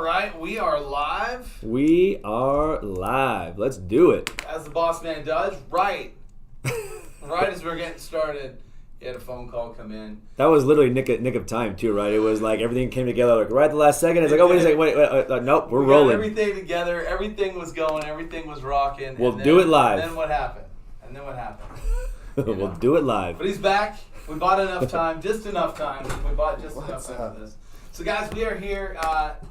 right, we are live. We are live. Let's do it. As the boss man does, right as we're getting started, he had a phone call come in. That was literally nick of time too, right? It was like everything came together like right at the last second. It's like, oh wait a second, wait, nope, we're rolling. Got everything together, everything was going, everything was rocking. We'll do it live. And then what happened? We'll do it live. But he's back. We bought enough time, just enough time. We bought just enough time for this. So guys, we are here.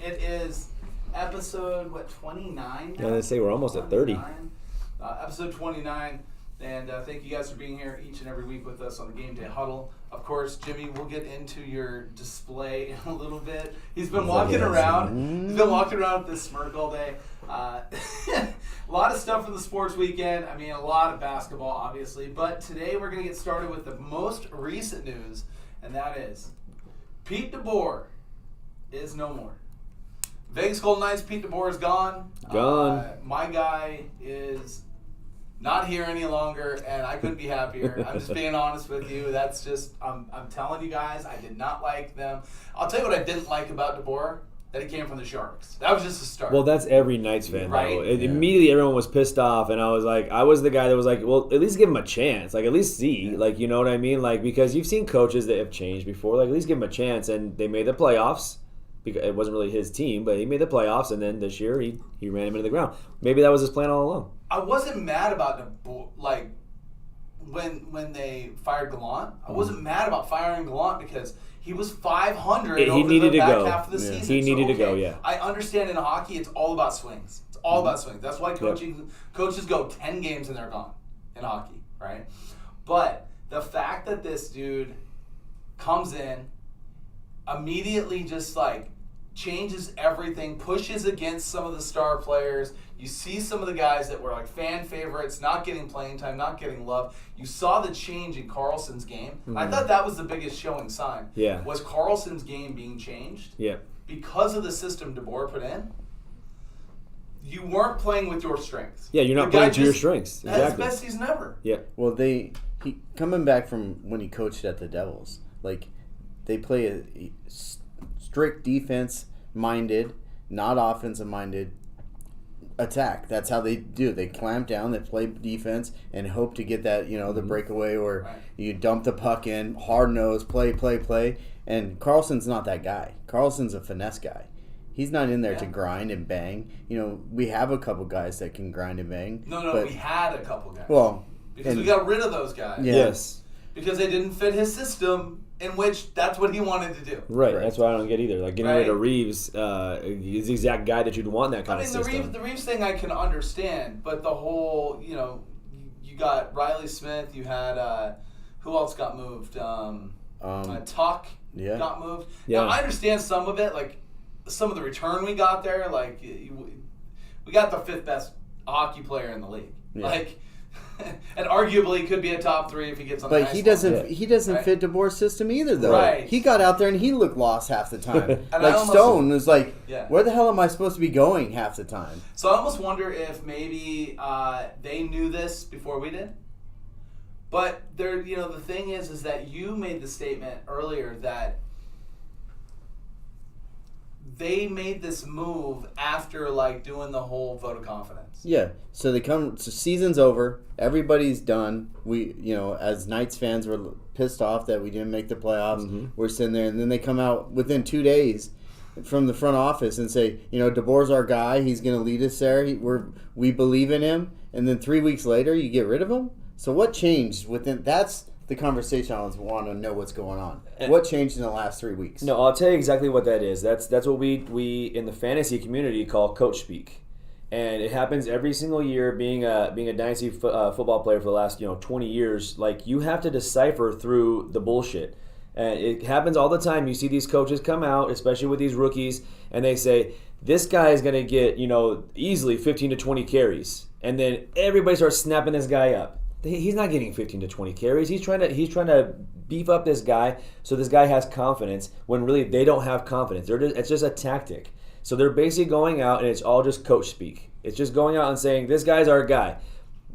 It is episode 29 now? Yeah, they say we're almost at 30. Episode 29. And thank you guys for being here each and every week with us on the GameDay Huddle. Of course, Jimmy, we'll get into your display in a little bit. He's been walking around. He's been walking around with this smirk all day. A lot of stuff from the sports weekend. I mean, a lot of basketball, obviously. But today we're going to get started with the most recent news, and that is Pete DeBoer is no more. Vegas Golden Knights, Pete DeBoer is gone. My guy is not here any longer, and I couldn't be happier. I'm just being honest with you. That's just, I'm telling you guys, I did not like them. I'll tell you what I didn't like about DeBoer, that he came from the Sharks. That was just a start. Well, that's every Knights fan, right? Though. Immediately everyone was pissed off, and I was the guy that was like, well, at least give him a chance. Like, at least see. Like, you know what I mean? Like, because you've seen coaches that have changed before. Like, at least give him a chance, and they made the playoffs. Because it wasn't really his team, but he made the playoffs, and then this year he ran him into the ground. Maybe that was his plan all along. I wasn't mad about when they fired Gallant. I wasn't mad about firing Gallant because he was 500 over the back half of the season. He needed to go, yeah. I understand in hockey it's all about swings. It's all about swings. That's why coaches go 10 games and they're gone in hockey, right? But the fact that this dude comes in, immediately just changes everything, pushes against some of the star players. You see some of the guys that were fan favorites not getting playing time, not getting love. You saw the change in Carlson's game. Mm-hmm. I thought that was the biggest showing sign. Yeah. Was Carlson's game being changed? Yeah. Because of the system DeBoer put in. You weren't playing with your strengths. Yeah, you're not playing to your strengths. Exactly. That's his best season ever. Yeah. Well, he coming back from when he coached at the Devils, they play a strict defense-minded, not offensive-minded attack. That's how they do. They clamp down, they play defense, and hope to get that, the breakaway or you dump the puck in, hard-nosed, play. And Carlson's not that guy. Carlson's a finesse guy. He's not in there to grind and bang. We have a couple guys that can grind and bang. No, we had a couple guys. Well, because we got rid of those guys. Yeah. Yes. Because they didn't fit his system, in which that's what he wanted to do. Right. That's what I don't get either. Getting rid of Reeves is the exact guy that you'd want in that kind of system. The Reeves thing I can understand, but the whole, you got Riley Smith, you had, who else got moved? Tuck got moved. Yeah. Now, I understand some of it, some of the return we got there, we got the fifth best hockey player in the league. Yeah. And arguably could be a top 3 if he gets on the ice. But he doesn't fit DeBoer's system either, though. Right. He got out there and he looked lost half the time. And Stone was where the hell am I supposed to be going half the time? So I almost wonder if maybe they knew this before we did. But the thing is that you made the statement earlier that they made this move after doing the whole vote of confidence. Yeah. So season's over. Everybody's done. We, as Knights fans, were pissed off that we didn't make the playoffs. Mm-hmm. We're sitting there, and then they come out within 2 days from the front office and say, DeBoer's our guy. He's going to lead us there. We believe in him. And then 3 weeks later, you get rid of him. So what changed within? That's the conversation I want to know what's going on. What changed in the last 3 weeks? No, I'll tell you exactly what that is. That's what we in the fantasy community call coach speak. And it happens every single year. Being a dynasty football player for the last 20 years, you have to decipher through the bullshit. And it happens all the time. You see these coaches come out, especially with these rookies, and they say this guy is going to get easily 15 to 20 carries, and then everybody starts snapping this guy up. He's not getting 15 to 20 carries. He's trying to beef up this guy so this guy has confidence when really they don't have confidence. It's just a tactic. So they're basically going out, and it's all just coach speak. It's just going out and saying, this guy's our guy.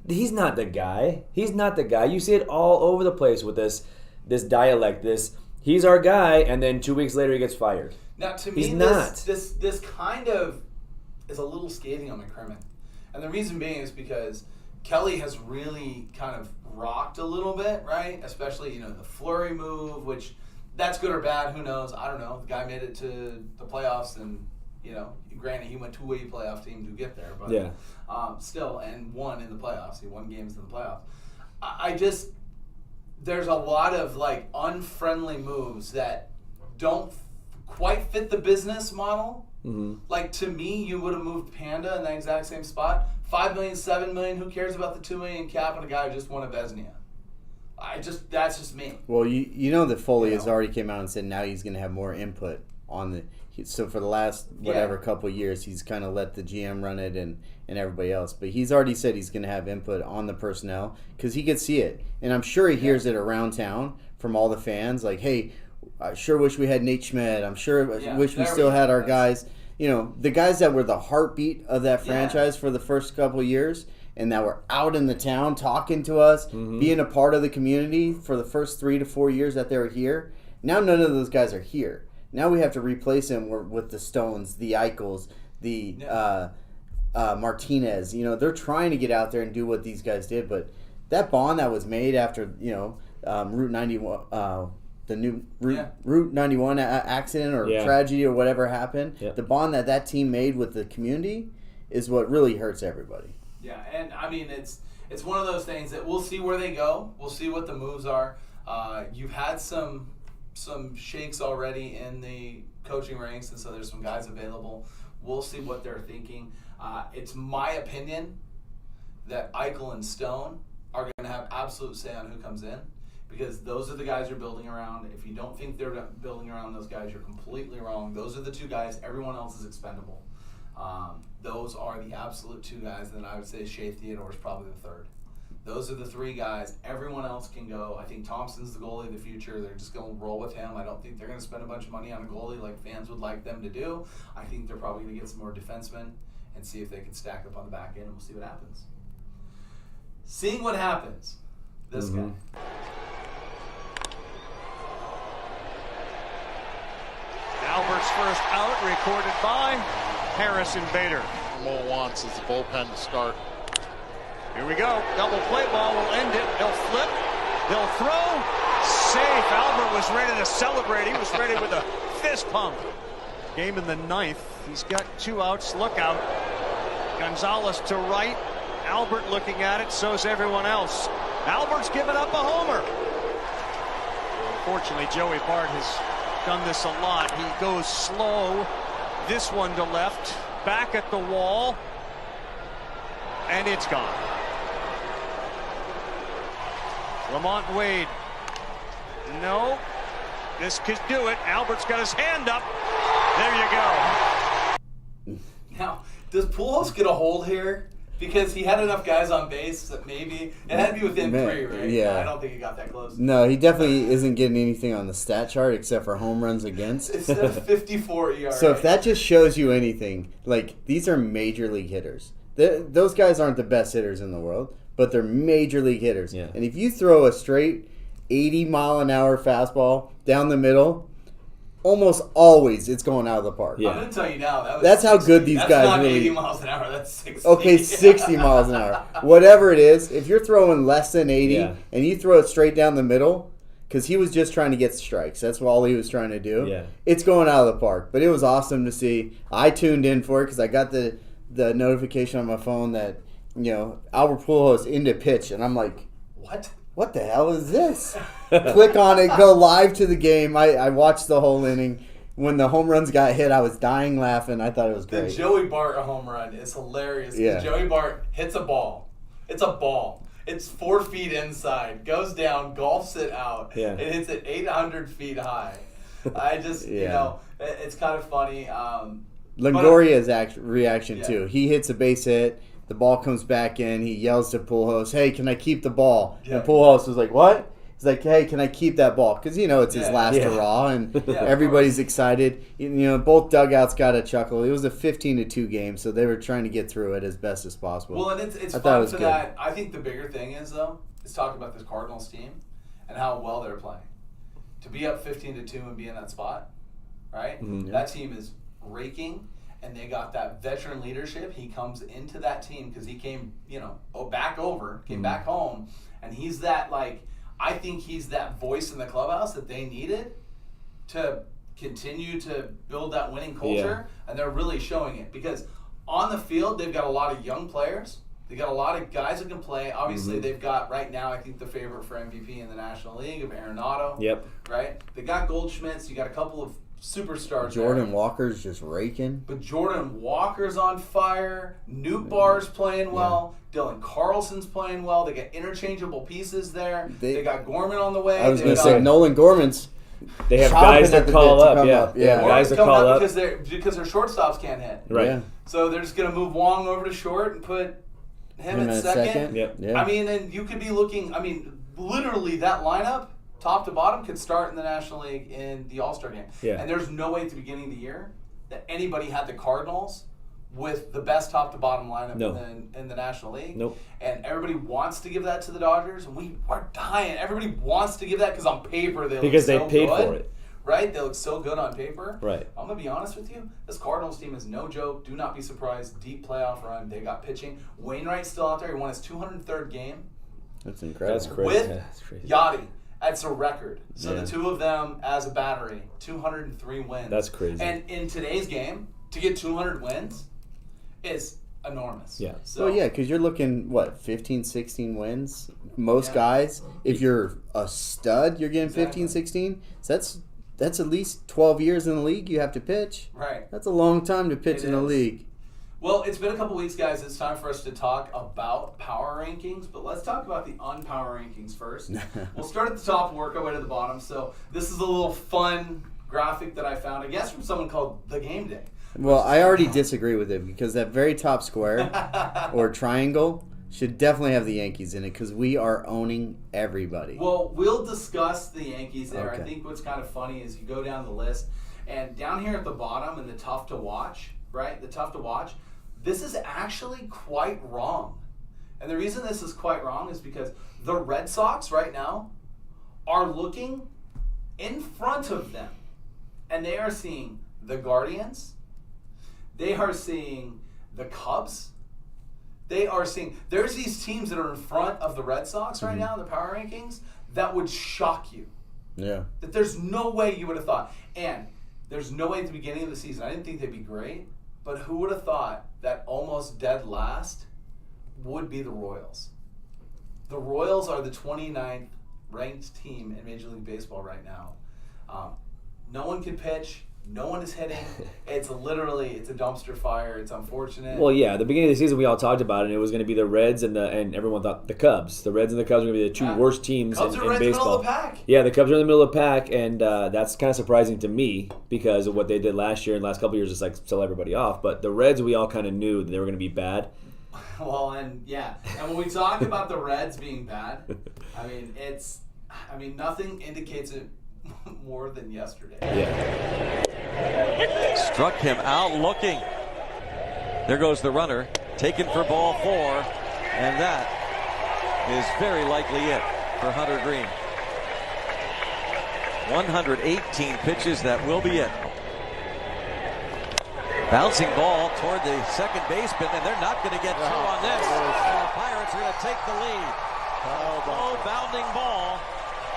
He's not the guy. He's not the guy. You see it all over the place with this dialect, he's our guy, and then 2 weeks later he gets fired. Now, to He's me, not. this kind of is a little scathing on McCrimmon. And the reason being is because Kelly has really kind of rocked a little bit, right? Especially, the Fleury move, which that's good or bad, who knows? I don't know. The guy made it to the playoffs and, granted, he went to a playoff team to get there, but yeah. Still, and won in the playoffs. He won games in the playoffs. There's a lot of, unfriendly moves that don't quite fit the business model. Mm-hmm. Like, to me, you would have moved Panda in that exact same spot. $5 million, $7 million, who cares about the $2 million cap on a guy who just won a Vezina? That's just me. Well, that Foley has already came out and said now he's going to have more input on the. So for the last couple of years, he's kind of let the GM run it and everybody else. But he's already said he's going to have input on the personnel because he could see it, and I'm sure he hears it around town from all the fans. Like, hey, I sure wish we had Nate Schmidt. I'm sure wish we still had our guys. The guys that were the heartbeat of that franchise for the first couple of years and that were out in the town talking to us, being a part of the community for the first 3 to 4 years that they were here. Now none of those guys are here. Now we have to replace him with the Stones, the Eichels, the Martinez. They're trying to get out there and do what these guys did, but that bond that was made after Route 91, the new Route 91 accident or tragedy or whatever happened, the bond that team made with the community is what really hurts everybody. Yeah, and I mean it's one of those things that we'll see where they go. We'll see what the moves are. You've had some shakes already in the coaching ranks, and so there's some guys available. We'll see what they're thinking. It's my opinion that Eichel and Stone are going to have absolute say on who comes in, because those are the guys you're building around. If you don't think they're building around those guys, you're completely wrong. Those are the two guys. Everyone else is expendable. Those are the absolute two guys. Then I would say Shea Theodore is probably the third. Those are the three guys. Everyone else can go. I think Thompson's the goalie of the future. They're just going to roll with him. I don't think they're going to spend a bunch of money on a goalie like fans would like them to do. I think they're probably going to get some more defensemen and see if they can stack up on the back end, and we'll see what happens. Seeing what happens. This guy. Albert's first out, recorded by Harrison Bader. Mo wants is the bullpen to start. Here we go. Double play ball will end it. They'll flip. They'll throw. Safe. Albert was ready to celebrate. He was ready with a fist pump. Game in the ninth. He's got 2 outs. Look out. Gonzalez to right. Albert looking at it. So's everyone else. Albert's given up a homer. Unfortunately, Joey Bart has done this a lot. He goes slow. This one to left. Back at the wall. And it's gone. Lamont Wade. No. This could do it. Albert's got his hand up. There you go. Now, does Pujols get a hold here? Because he had enough guys on base that maybe it had to be within 3, right? Yeah. I don't think he got that close. No, he definitely isn't getting anything on the stat chart except for home runs against. It's a 54 ERA. So if that just shows you anything, these are major league hitters. Those guys aren't the best hitters in the world, but they're major league hitters. Yeah. And if you throw a straight 80-mile-an-hour fastball down the middle, almost always it's going out of the park. Yeah. I'm going to tell you now. That's how good these that's guys not really. 80 miles an hour. That's 60. Okay, 60 miles an hour. Whatever it is, if you're throwing less than 80 and you throw it straight down the middle, because he was just trying to get strikes. That's all he was trying to do. Yeah. It's going out of the park. But it was awesome to see. I tuned in for it because I got the notification on my phone that, Albert Pujols into pitch. And I'm like, What? What the hell is this? Click on it, go live to the game. I watched the whole inning. When the home runs got hit, I was dying laughing. I thought it was great. The Joey Bart home run is hilarious. Yeah. Joey Bart hits a ball. It's a ball. It's 4 feet inside, goes down, golfs it out, and hits it 800 feet high. I just, it's kind of funny. Longoria's reaction, too. He hits a base hit. The ball comes back in. He yells to Pujols, "Hey, can I keep the ball?" Yeah. And Pujols was like, "What?" He's like, "Hey, can I keep that ball?" Because, it's his last hurrah, and everybody's excited. Both dugouts got a chuckle. It was a 15-2 game, so they were trying to get through it as best as possible. Well, and it's fun for that. I think the bigger thing is talking about this Cardinals team and how well they're playing. To be up 15-2 and be in that spot, right? Mm-hmm. That team is raking, and they got that veteran leadership. He comes into that team because he came, back home, and he's that, I think he's that voice in the clubhouse that they needed to continue to build that winning culture, and they're really showing it because on the field they've got a lot of young players. They got a lot of guys that can play. Obviously, they've got right now, I think the favorite for MVP in the National League of Arenado. Yep. Right. They got Goldschmidts. You got a couple of superstars. Jordan there. Walker's just raking. But Jordan Walker's on fire. Newt Barr's playing well. Dylan Carlson's playing well. They got interchangeable pieces there. They got Gorman on the way. I was going to say Nolan Gorman's. They have guys that call up, Yeah, guys that call up because their shortstops can't hit. Right. Yeah. So they're just going to move Wong over to short and put him at second. Yep. Yeah. I mean, and you could be looking. I mean, literally that lineup, top to bottom, could start in the National League in the All-Star game. Yeah. And there's no way at the beginning of the year that anybody had the Cardinals with the best top to bottom lineup in the National League. Nope. And everybody wants to give that to the Dodgers, and we're dying. Everybody wants to give that because on paper they because they look so paid good. for it. Right? They look so good on paper. Right. I'm going to be honest with you. This Cardinals team is no joke. Do not be surprised. Deep playoff run. They got pitching. Wainwright's still out there. He won his 203rd game. That's incredible. That's crazy. With That's crazy. Yachty. That's a record. So Yeah. the two of them as a battery, 203 wins. That's crazy. And in today's game, to get 200 wins is enormous. Yeah. So, Well, yeah, because you're looking, 15, 16 wins? Most guys, if you're a stud, you're getting 15, 16. So that's at least 12 years in the league you have to pitch. Right. That's a long time to pitch in the league. Well, it's been a couple weeks, guys. It's time for us to talk about power rankings, but let's talk about the unpower rankings first. We'll start at the top and work our way to the bottom. So this is a little fun graphic that I found, I guess, from someone called The GameDay. Well, I already disagree with it because that very top square or triangle should definitely have the Yankees in it because we are owning everybody. Well, we'll discuss the Yankees there. Okay. I think what's kind of funny is you go down the list, and down here at the bottom in the tough to watch, right? The tough to watch, this is actually quite wrong. And the reason this is quite wrong is because the Red Sox right now are looking in front of them, and they are seeing the Guardians, they are seeing the Cubs, there's these teams that are in front of the Red Sox right now in the power rankings that would shock you. Yeah. That there's no way you would have thought. And there's no way at the beginning of the season, I didn't think they'd be great, but who would have thought that almost dead last would be the Royals? The Royals are the 29th ranked team in Major League Baseball right now. No one can pitch. No one is hitting. It's a dumpster fire. It's unfortunate. Well, yeah, at the beginning of the season, we all talked about it, and it was going to be the Reds and everyone thought the Cubs. The Reds and the Cubs were going to be the two worst teams Cubs in are right baseball. in the middle of the pack. Yeah, the Cubs are in the middle of the pack, and that's kind of surprising to me because of what they did last year and last couple of years, just like sell everybody off. But the Reds, we all kind of knew that they were going to be bad. Well, and when we talk about the Reds being bad, nothing indicates it more than yesterday. Yeah. Struck him out looking. There goes the runner. Taken for ball 4. And that is very likely it for Hunter Green. 118 pitches, that will be it. Bouncing ball toward the second baseman, and they're not going to get through on this. And the Pirates are going to take the lead. Low bounding ball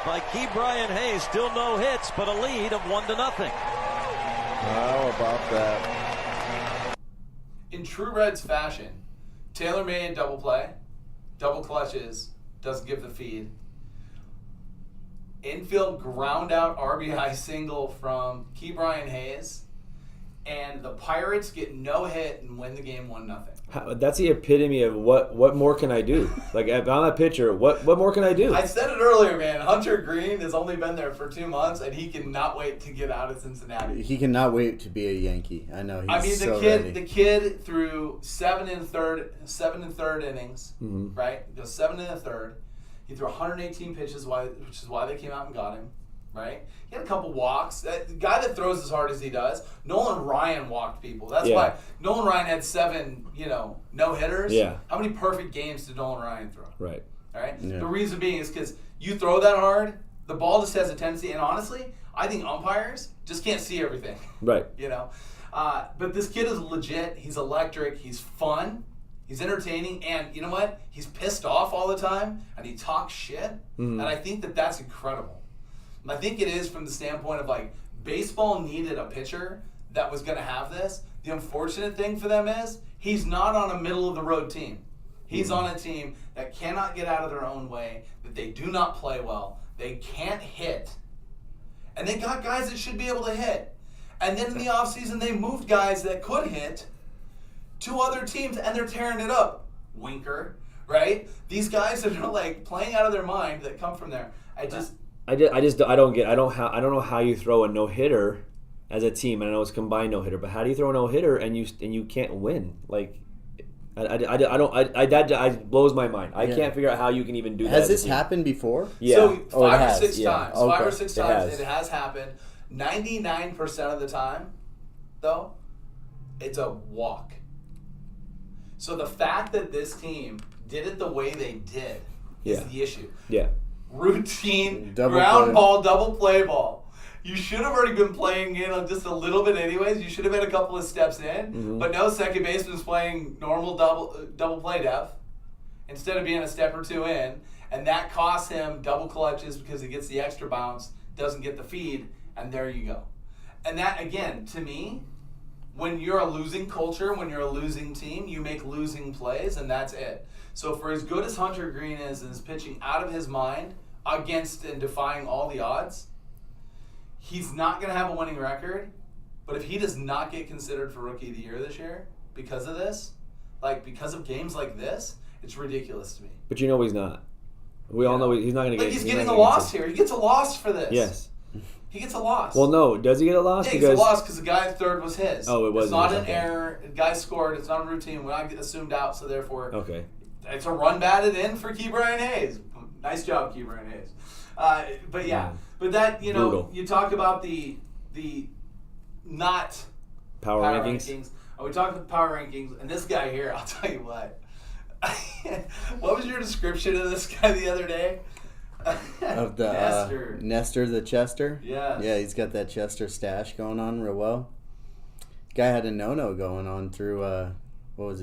by Ke'Bryan Hayes. Still no hits, but a lead of 1-0. How about that? In true Reds fashion, Taylor made double play, double clutches, doesn't give the feed. Infield ground out RBI single from Ke'Bryan Hayes, and the Pirates get no hit and win the game 1-0. That's the epitome of what more can I do? Like, if I'm a pitcher, what more can I do? I said it earlier, man. Hunter Green has only been there for 2 months, and he cannot wait to get out of Cincinnati. He cannot wait to be a Yankee. I know. The kid threw 7 1/3 innings, right? He goes 7 1/3. He threw 118 pitches, which is why they came out and got him, right? He had a couple walks. The guy that throws as hard as he does, Nolan Ryan walked people. That's why Nolan Ryan had 7, no-hitters. Yeah. How many perfect games did Nolan Ryan throw? Right. All right? Yeah. The reason being is because you throw that hard, The ball just has a tendency, and honestly, I think umpires just can't see everything. Right. You know? But this kid is legit. He's electric. He's fun. He's entertaining. And you know what? He's pissed off all the time, and he talks shit. And I think that that's incredible. And I think it is from the standpoint of, like, baseball needed a pitcher that was going to have this. The unfortunate thing for them is he's not on a middle-of-the-road team. He's on a team that cannot get out of their own way, that they do not play well, they can't hit, and they got guys that should be able to hit. And then in the offseason, they moved guys that could hit to other teams, and they're tearing it up. Winker, right? These guys that are like playing out of their mind that come from there. I don't know how you throw a no-hitter as a team. And I know it's combined no-hitter, but how do you throw a no-hitter and you can't win? Like, that blows my mind. I can't figure out how you can even do that. Has this happened before? Yeah. So 5 or 6 times. Okay. 5 or 6 times it has happened. 99% of the time, though, it's a walk. So the fact that this team did it the way they did is the issue. Yeah. Routine, Double ground play. ball, double play ball. You should have already been playing in on just a little bit anyways. You should have been a couple of steps in. But no, second baseman's playing normal double play depth instead of being a step or two in. And that costs him double clutches because he gets the extra bounce, doesn't get the feed, and there you go. And that, again, to me, when you're a losing culture, when you're a losing team, you make losing plays, and that's it. So for as good as Hunter Green is and is pitching out of his mind against and defying all the odds, he's not going to have a winning record. But if he does not get considered for Rookie of the Year this year because of this, like because of games like this, it's ridiculous to me. But you know he's not. We all know he's not going to get. Like he's getting a loss here. He gets a loss for this. Yes. He gets a loss. Well, no. Does he get a loss? Yeah, he gets a loss because the guy at third was his. Oh, it was. It's not an okay. error. The guy scored. It's not a routine. We're not assumed out, so therefore, Okay. it's a run batted in for Key Brian Hayes. Nice job, Key Brian Hayes. But yeah, but that Brutal. You talked about the not Power rankings. Oh, we talked about power rankings, and this guy here, I'll tell you what. What was your description of this guy the other day? Of the Nestor the Chester? Yes. Yeah, he's got that Chester stash going on real well. Guy had a no-no going on through,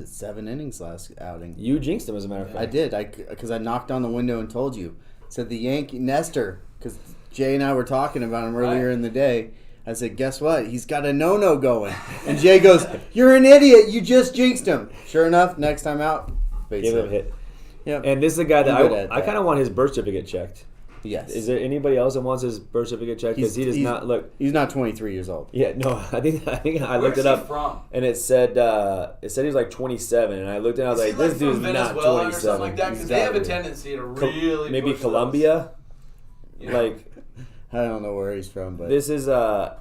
7 innings last outing. You jinxed him, as a matter of fact. I did, because I knocked on the window and told you. Said the Yankee Nestor, because Jay and I were talking about him earlier in the day. I said, guess what? He's got a no-no going. And Jay goes, you're an idiot. You just jinxed him. Sure enough, next time out, Give him a hit. Yep. And this is a guy that I kind that. of want his birth certificate checked. Yes. Is there anybody else that wants his birth certificate checked? Because he does not look. He's not 23 years old. Yeah, no. I think I looked Where's it up, he from? and it said he was like 27, and I looked and I was like, this dude's not 27. Or something like that, because they have a tendency to really maybe push Colombia. those. Like I don't know where he's from, but this is I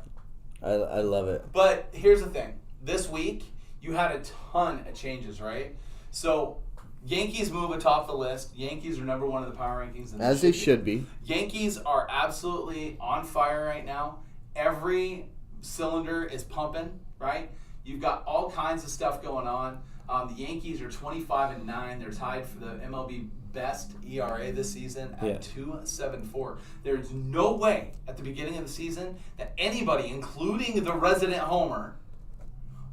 love it. But here's the thing. This week, you had a ton of changes, right? So Yankees move atop the list. Yankees are number 1 in the power rankings. And As they should be. Yankees are absolutely on fire right now. Every cylinder is pumping, right? You've got all kinds of stuff going on. The Yankees are 25-9. They're tied for the MLB best ERA this season at 2.74. There's no way at the beginning of the season that anybody, including the resident homer,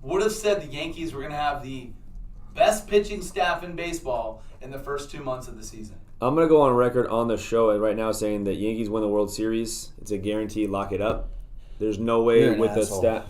would have said the Yankees were going to have the best pitching staff in baseball in the first 2 months of the season. I'm gonna go on record on the show right now saying that Yankees win the World Series. It's a guarantee. Lock it up. There's no way with the stat.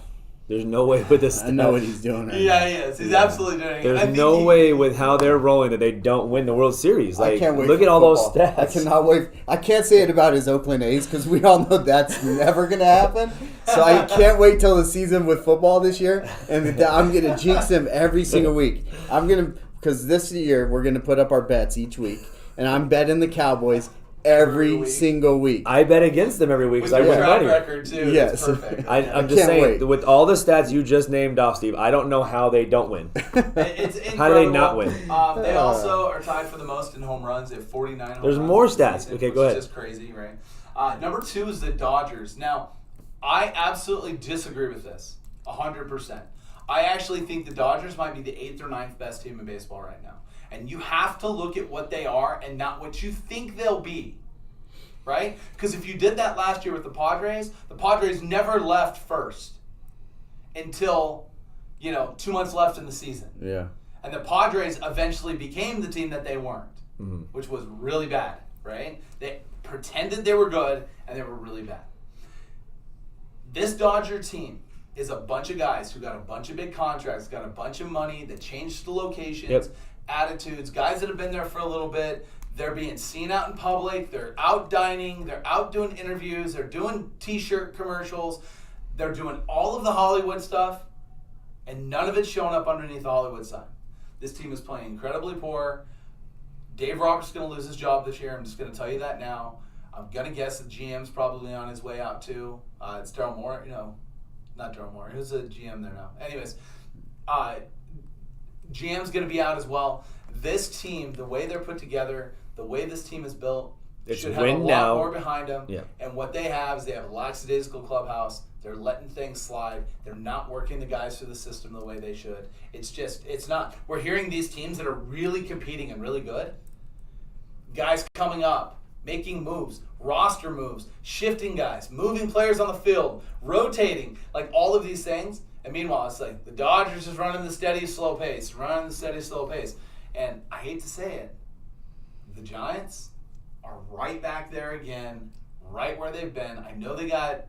There's no way with the stat. I know what he's doing right now. Yeah, he is. He's absolutely doing it. There's no way with how they're rolling that they don't win the World Series. Like, I can't wait look for at all those football. stats. I cannot wait. I can't say it about his Oakland A's because we all know that's never going to happen. So I can't wait till the season with football this year, and I'm going to jinx him every single week. Because this year we're going to put up our bets each week, and I'm betting the Cowboys every single week. I bet against them every week because I With win your track money. record, too. Yes. It's perfect. I'm just saying, with all the stats you just named off, Steve, I don't know how they don't win. It's incredible. How do they not win? They also are tied for the most in home runs at 49 home There's runs more this stats. season, Okay, which go ahead. is just crazy, right? Number 2 is the Dodgers. Now, I absolutely disagree with this, 100%. I actually think the Dodgers might be the 8th or 9th best team in baseball right now. And you have to look at what they are and not what you think they'll be. right? Because if you did that last year with the Padres never left first until, 2 months left in the season. Yeah. And the Padres eventually became the team that they weren't, which was really bad, right? They pretended they were good, and they were really bad. This Dodger team is a bunch of guys who got a bunch of big contracts, got a bunch of money, that changed the locations, attitudes, guys that have been there for a little bit. They're being seen out in public. They're out dining. They're out doing interviews. They're doing T-shirt commercials. They're doing all of the Hollywood stuff, and none of it's showing up underneath the Hollywood sign. This team is playing incredibly poor. Dave Roberts is going to lose his job this year. I'm just going to tell you that now. I'm going to guess the GM's probably on his way out too. It's Daryl Moore. Not Daryl Moore. Who's the GM there now? Anyways, GM's going to be out as well. This team, the way they're put together, the way this team is built, should have a lot more behind them. Yeah. And what they have is they have a lackadaisical clubhouse. They're letting things slide. They're not working the guys through the system the way they should. It's not. We're hearing these teams that are really competing and really good. Guys coming up, making moves, roster moves, shifting guys, moving players on the field, rotating, like all of these things. And meanwhile, it's like the Dodgers is running the steady, slow pace. And I hate to say it, the Giants are right back there again, right where they've been. I know they got,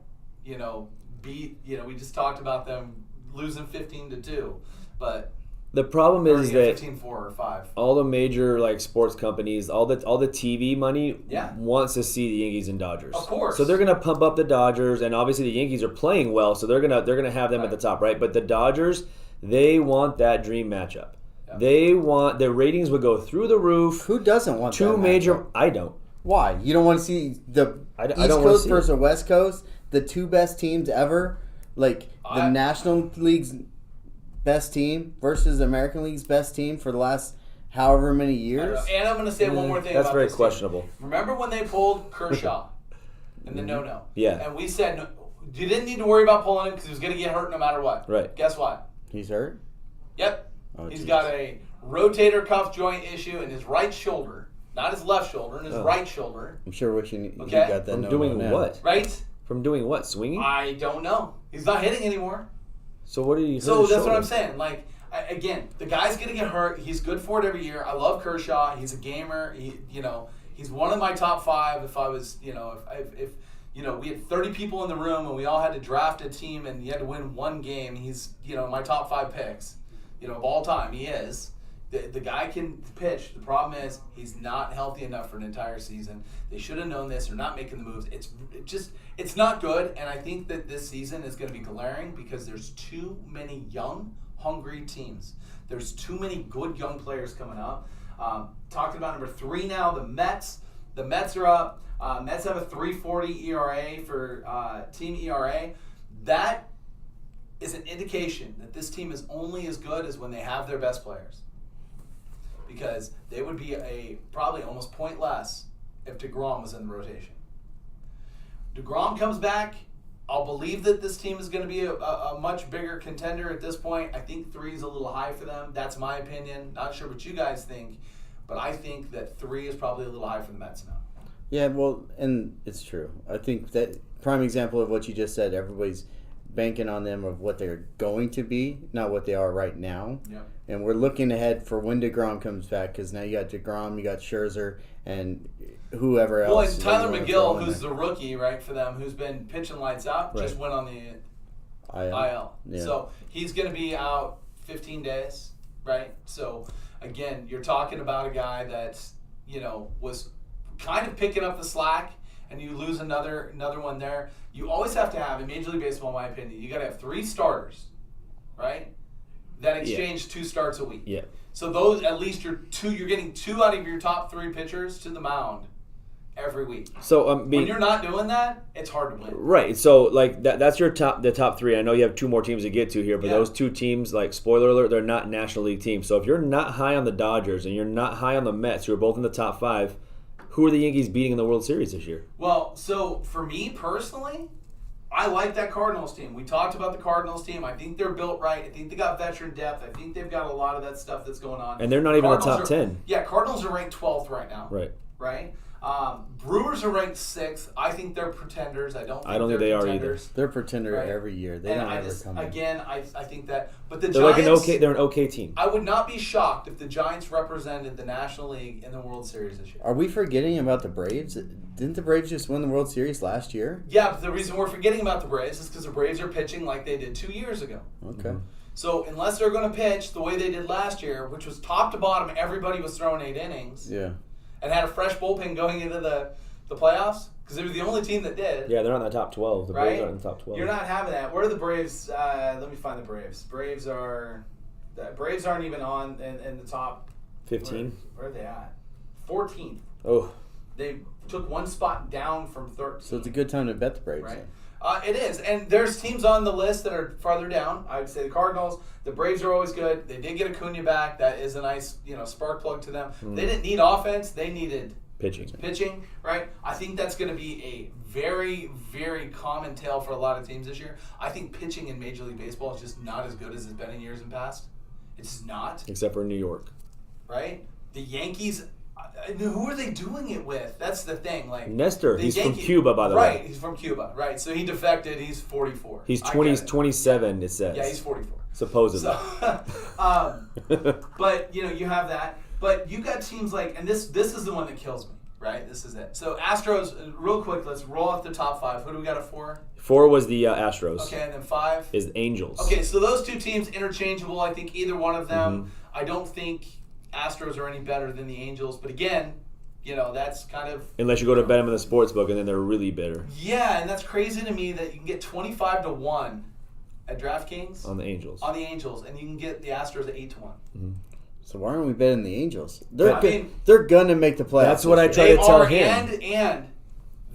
beat. We just talked about them losing 15-2, but the problem is that 15-4 or 5. All the major sports companies, all the TV money wants to see the Yankees and Dodgers. Of course. So they're gonna pump up the Dodgers, and obviously the Yankees are playing well, so they're gonna have them at the top, right? But the Dodgers, they want that dream matchup. Yeah. They want their ratings would go through the roof. Who doesn't want two that major? matchup? I don't. Why? You don't want to see the East Coast versus the West Coast, the two best teams ever, the National League's best team versus the American League's best team for the last however many years. And I'm going to say one more thing about this. That's very questionable. Team. Remember when they pulled Kershaw in the no-no? Yeah. And we said you didn't need to worry about pulling him because he was going to get hurt no matter what. Right. Guess what? He's hurt? Yep. Oh, He's got a rotator cuff joint issue in his right shoulder. Not his left shoulder, in his right shoulder. I'm sure wishing you got that. From doing what? Right? From doing what? Swinging? I don't know. He's not hitting anymore. So what are you? So that's what I'm saying. Again, the guy's gonna get hurt. He's good for it every year. I love Kershaw. He's a gamer. He's one of my top 5. If I was, if we had 30 people in the room and we all had to draft a team and you had to win one game, he's, my top 5 picks, of all time. He is. The guy can pitch. The problem is he's not healthy enough for an entire season. They should have known this. They're not making the moves. It's not good. And I think that this season is going to be glaring because there's too many young, hungry teams. There's too many good young players coming up. Talking about number 3 now, the Mets. The Mets are up. Mets have a 3.40 ERA for team ERA. That is an indication that this team is only as good as when they have their best players. Because they would be probably almost point less if DeGrom was in the rotation. DeGrom comes back. I'll believe that this team is going to be a much bigger contender at this point. I think 3 is a little high for them. That's my opinion. Not sure what you guys think, but I think that 3 is probably a little high for the Mets now. Yeah, well, and it's true. I think that prime example of what you just said, everybody's banking on them of what they're going to be, not what they are right now. Yeah. And we're looking ahead for when DeGrom comes back because now you got DeGrom, you got Scherzer, and whoever else. Well, and Tyler McGill, who's the rookie, right, for them, who's been pitching lights out, just went on the IL. Yeah. So he's going to be out 15 days, right? So, again, you're talking about a guy that, was kind of picking up the slack, and you lose another one there. You always have to have, in Major League Baseball, in my opinion, you got to have 3 starters, right, that exchange 2 starts a week. Yeah. So those, at least you're getting 2 out of your top 3 pitchers to the mound every week. So when you're not doing that, it's hard to win. Right. So that's the top 3. I know you have 2 more teams to get to here, but those 2 teams, spoiler alert, they're not National League teams. So if you're not high on the Dodgers and you're not high on the Mets, who are both in the top 5, who are the Yankees beating in the World Series this year? Well, so for me personally, I like that Cardinals team. We talked about the Cardinals team. I think they're built right. I think they got veteran depth. I think they've got a lot of that stuff that's going on. And they're not even in the top 10. Yeah, Cardinals are ranked 12th right now. Right. right? Brewers are ranked 6th. I think they're pretenders. I don't think they are either. contenders. They're a pretender Right. every year. They And don't I ever just, come in. again, I think that. But the They're Giants, they're an okay team. I would not be shocked if the Giants represented the National League in the World Series this year. Are we forgetting about the Braves? Didn't the Braves just win the World Series last year? Yeah, but the reason we're forgetting about the Braves is because the Braves are pitching like they did 2 years ago. Okay. So unless they're going to pitch the way they did last year, which was top to bottom, everybody was throwing 8 innings Yeah. and had a fresh bullpen going into the playoffs, because they were the only team that did. Yeah, they're not in the top 12. The Right? Braves aren't in the top 12. You're not having that. Where are the Braves? Let me find the Braves. Braves aren't even on in the top 15. Where are they at? 14th. Oh, They took one spot down from 13th. So it's a good time to bet the Braves. Right. then. It is, and there's teams on the list that are farther down. I would say the Cardinals. The Braves are always good. They did get Acuna back. That is a nice, spark plug to them. They didn't need offense. They needed pitching. Right? I think that's going to be a very, very common tale for a lot of teams this year. I think pitching in Major League Baseball is just not as good as it's been in years in past. It's just not. Except for New York. Right? The Yankees. Who are they doing it with? That's the thing. Like Nestor, the he's from Yankees- Cuba, by the right, way. he's from Cuba. Right, so he defected. He's 44. He's I 20, get it. 27, it says. Yeah, he's 44. Supposedly. So, but you have that. But you got teams like, and this is the one that kills me. Right, this is it. So Astros, real quick. Let's roll off the top 5. Who do we got at 4? 4 was the Astros. Okay, and then 5 is the Angels. Okay, so those two teams interchangeable. I think either one of them. I don't think Astros are any better than the Angels. But again, that's kind of... Unless you go to bet them in the sports book, and then they're really bitter. Yeah, and that's crazy to me that you can get 25-1 at DraftKings On the Angels. and you can get the Astros at 8-1. So why aren't we betting the Angels? They're I mean, they're gonna make the playoffs. That's what I this try year. to tell are, him. and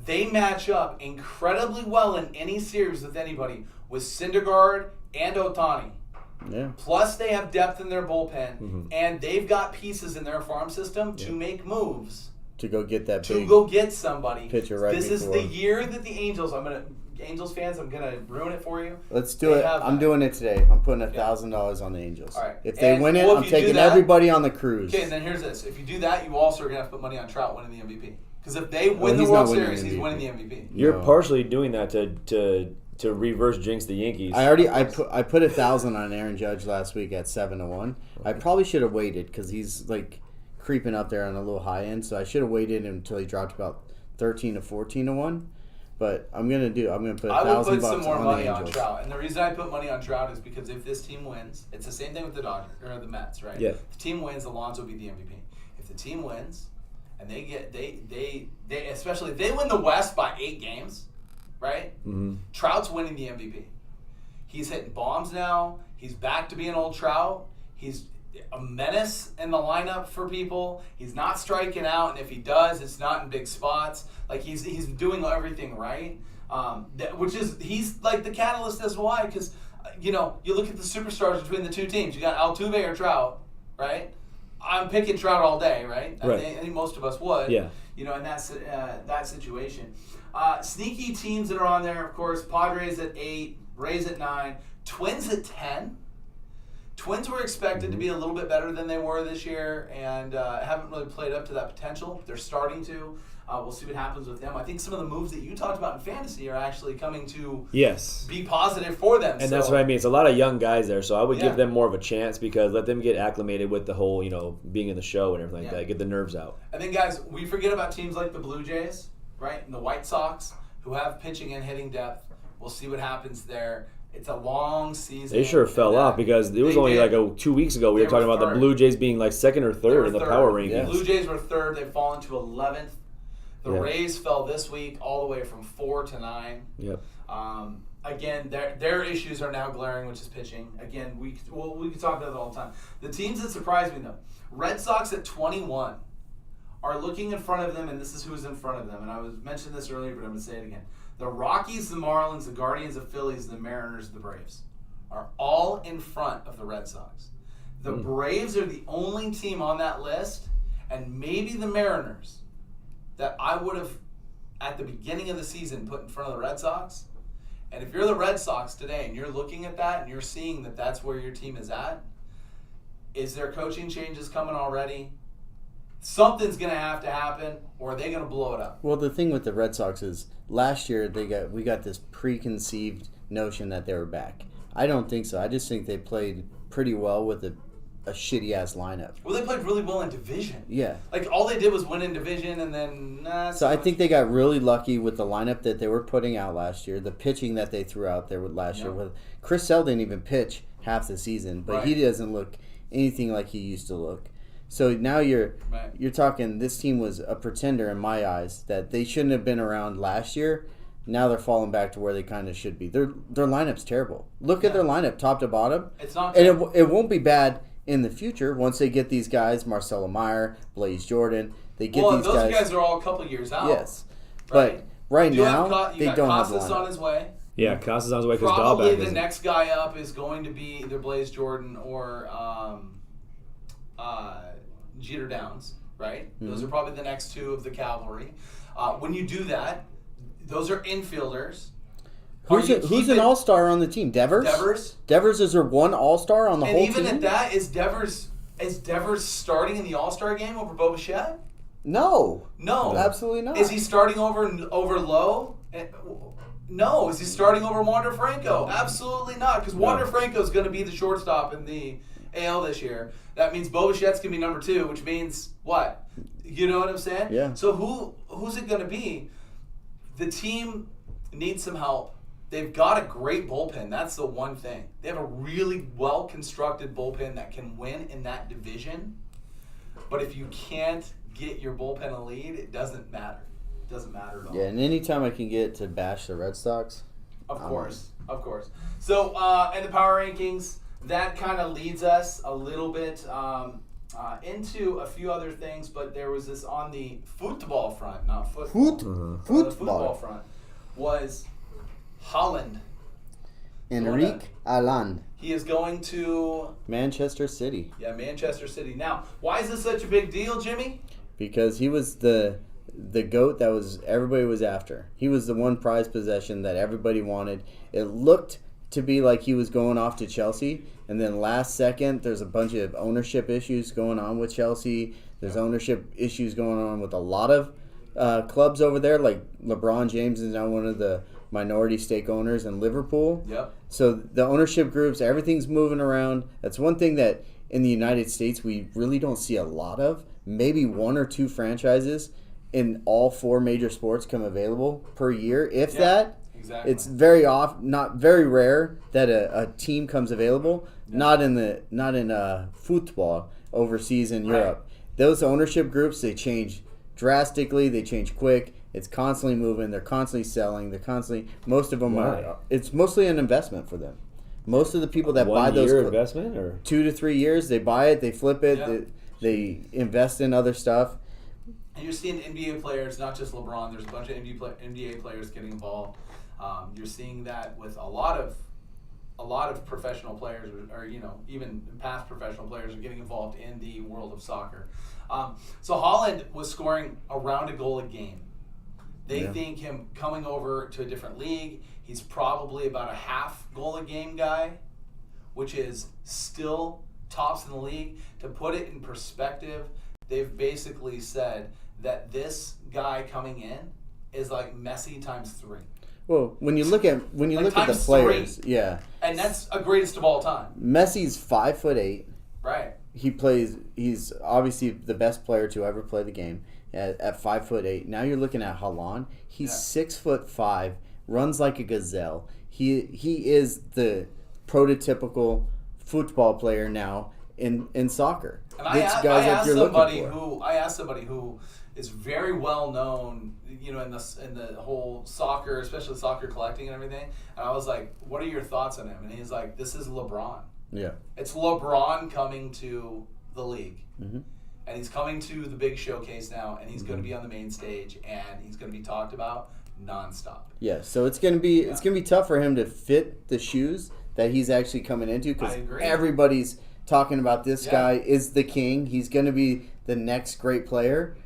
they match up incredibly well in any series with anybody with Syndergaard and Ohtani. Yeah. Plus, they have depth in their bullpen, and they've got pieces in their farm system to make moves. To go get that To big go get somebody. pitcher right This is before. the year that the Angels, Angels fans, I'm going to ruin it for you. Let's do They it. have I'm that. doing it today. I'm putting $1,000 on the Angels. All right. If they And, win it, well, if I'm you do taking that- everybody on the cruise. Okay, and then here's this. If you do that, you also are going to have to put money on Trout winning the MVP. Because if they win the he's World not winning Series, the he's MVP. winning the MVP. You're No. partially doing that to reverse jinx the Yankees. I put 1,000 on Aaron Judge last week at 7-1. I probably should have waited because he's like creeping up there on a little high end. So I should have waited until he dropped about 13 to 14-1. But I'm gonna put I would put $1,000 some more on money the on Angels. Trout, and the reason I put money on Trout is because if this team wins, it's the same thing with the Dodgers or the Mets, right? Yeah. If the team wins, Alonso will be the MVP. If the team wins, and they especially if they win the West by 8 games, right? Trout's winning the MVP. He's hitting bombs now. He's back to being old Trout. He's a menace in the lineup for people. He's not striking out, and if he does, it's not in big spots. Like he's doing everything right. He's like the catalyst as to why, because you look at the superstars between the two teams. You got Altuve or Trout, right? I'm picking Trout all day, right? Right. I think most of us would. Yeah. In that situation. Sneaky teams that are on there, of course, Padres at 8, Rays at 9, Twins at 10. Twins were expected to be a little bit better than they were this year and haven't really played up to that potential. They're starting to. We'll see what happens with them. I think some of the moves that you talked about in fantasy are actually coming to be positive for them. And that's what I mean. It's a lot of young guys there, so I would Yeah. give them more of a chance because let them get acclimated with the whole, being in the show and everything like that. Get the nerves out. And then, guys, we forget about teams like the Blue Jays, right, and the White Sox, who have pitching and hitting depth. We'll see what happens there. It's a long season. They sure fell off because it was only like 2 weeks ago we They were talking were about the third. Blue Jays being like second or They third were in the third. power The rankings. Blue Jays were third. They've fallen to 11th. The Yeah. Rays fell this week all the way from 4 to 9. Yep. Again, their issues are now glaring, which is pitching. Again, we could talk about that all the time. The teams that surprised me, though, Red Sox at 21 are looking in front of them, and this is who's in front of them. And I was mentioning this earlier, but I'm going to say it again. The Rockies, the Marlins, the Guardians, the Phillies, the Mariners, the Braves are all in front of the Red Sox. The Braves are the only team on that list, and maybe the Mariners, that I would have, at the beginning of the season, put in front of the Red Sox. And if you're the Red Sox today and you're looking at that and you're seeing that that's where your team is at, is there coaching changes coming already? something's going to have to happen, or are they going to blow it up? Well, the thing with the Red Sox is last year we got this preconceived notion that they were back. I don't think so. I just think they played pretty well with a shitty ass lineup. Well, they played really well in division. Yeah. Like all they did was win in division, and then So I think they got really lucky with the lineup that they were putting out last year, the pitching that they threw out there with last year. With Chris Sale didn't even pitch half the season, but he doesn't look anything like he used to look. So now you're talking. This team was a pretender in my eyes that they shouldn't have been around last year. Now they're falling back to where they kind of should be. Their lineup's terrible. Look at their lineup, top to bottom. It's not, and it won't be bad in the future once they get these guys, Marcelo Meyer, Blaze Jordan. They get these those guys. guys are all a couple years out. Yes, right? but right now you they got don't have the Costas on lineup. his way. Yeah, Costas on his way because Probably Dahlbeck the next guy up is going to be either Blaze Jordan or Jeter Downs, right? Mm-hmm. Those are probably the next two of the cavalry. When you do that, those are infielders. Who's an all-star on the team? Devers? Devers is there one all-star on the whole team? And even at that, is Devers starting in the All-Star game over Bo Bichette? No, absolutely not. Is he starting over Lowe? No. Is he starting over Wander Franco? Absolutely not, because Wander Franco is going to be the shortstop in the AL this year. That means Bo Bichette's going to be number 2, which means what? You know what I'm saying? Yeah. So who's it going to be? The team needs some help. They've got a great bullpen. That's the one thing. They have a really well-constructed bullpen that can win in that division. But if you can't get your bullpen a lead, it doesn't matter. It doesn't matter at all. Yeah, and anytime I can get to bash the Red Sox. Of course. So, in the power rankings, that kind of leads us a little bit into a few other things, but there was this on the football front, not football. The football front was Holland. Enrique Haaland. He is going to Manchester City. Yeah, Manchester City. Now, why is this such a big deal, Jimmy? Because he was the GOAT that everybody was after. He was the one prized possession that everybody wanted. It looked to be like he was going off to Chelsea, and then last second there's a bunch of ownership issues going on with Chelsea. There's ownership issues going on with a lot of clubs over there, like LeBron James is now one of the minority stake owners in Liverpool. Yep. So the ownership groups, everything's moving around. That's one thing that in the United States we really don't see a lot of. Maybe 1 or 2 franchises in all 4 major sports come available per year, if that. Exactly. It's not very rare that a team comes available. Not in football overseas in Europe. Those ownership groups, they change drastically. They change quick. It's constantly moving. They're constantly selling. Most of them are. It's mostly an investment for them. Most of the people that buy those 1 year investment or 2 to 3 years, they buy it, they flip it, they invest in other stuff. And you're seeing NBA players, not just LeBron. There's a bunch of NBA players getting involved. You're seeing that with a lot of professional players, or even past professional players, are getting involved in the world of soccer. So Holland was scoring around a goal a game. They think him coming over to a different league, he's probably about a half goal a game guy, which is still tops in the league. To put it in perspective, they've basically said that this guy coming in is like Messi times 3. Well, when you look at the players, 3. And that's a greatest of all time. Messi's 5'8". Right. He's obviously the best player to ever play the game at 5'8". Now you're looking at Haaland. He's 6'5", runs like a gazelle. He is the prototypical football player now in soccer. And I asked somebody who is very well known, in the whole soccer, especially soccer collecting and everything. And I was like, "What are your thoughts on him?" And he's like, "This is LeBron. Yeah, it's LeBron coming to the league, mm-hmm. and he's coming to the big showcase now, and he's going to be on the main stage, and he's going to be talked about nonstop." Yeah, so it's gonna be tough for him to fit the shoes that he's actually coming into, because everybody's talking about this guy is the king. He's going to be the next great player.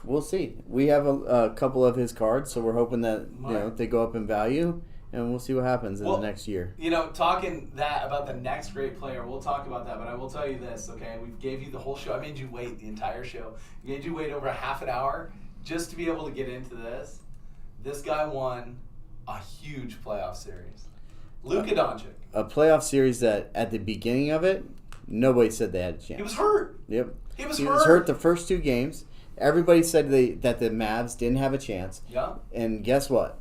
We'll see. We have a couple of his cards, so we're hoping that they go up in value, and we'll see what happens in the next year. Talking about the next great player, we'll talk about that, but I will tell you this, okay? We gave you the whole show. I made you wait the entire show. We made you wait over a half an hour just to be able to get into this. This guy won a huge playoff series. Luka Doncic. A playoff series that at the beginning of it, nobody said they had a chance. He was hurt. Yep. He was hurt the first 2 games. Everybody said that the Mavs didn't have a chance. Yeah. And guess what?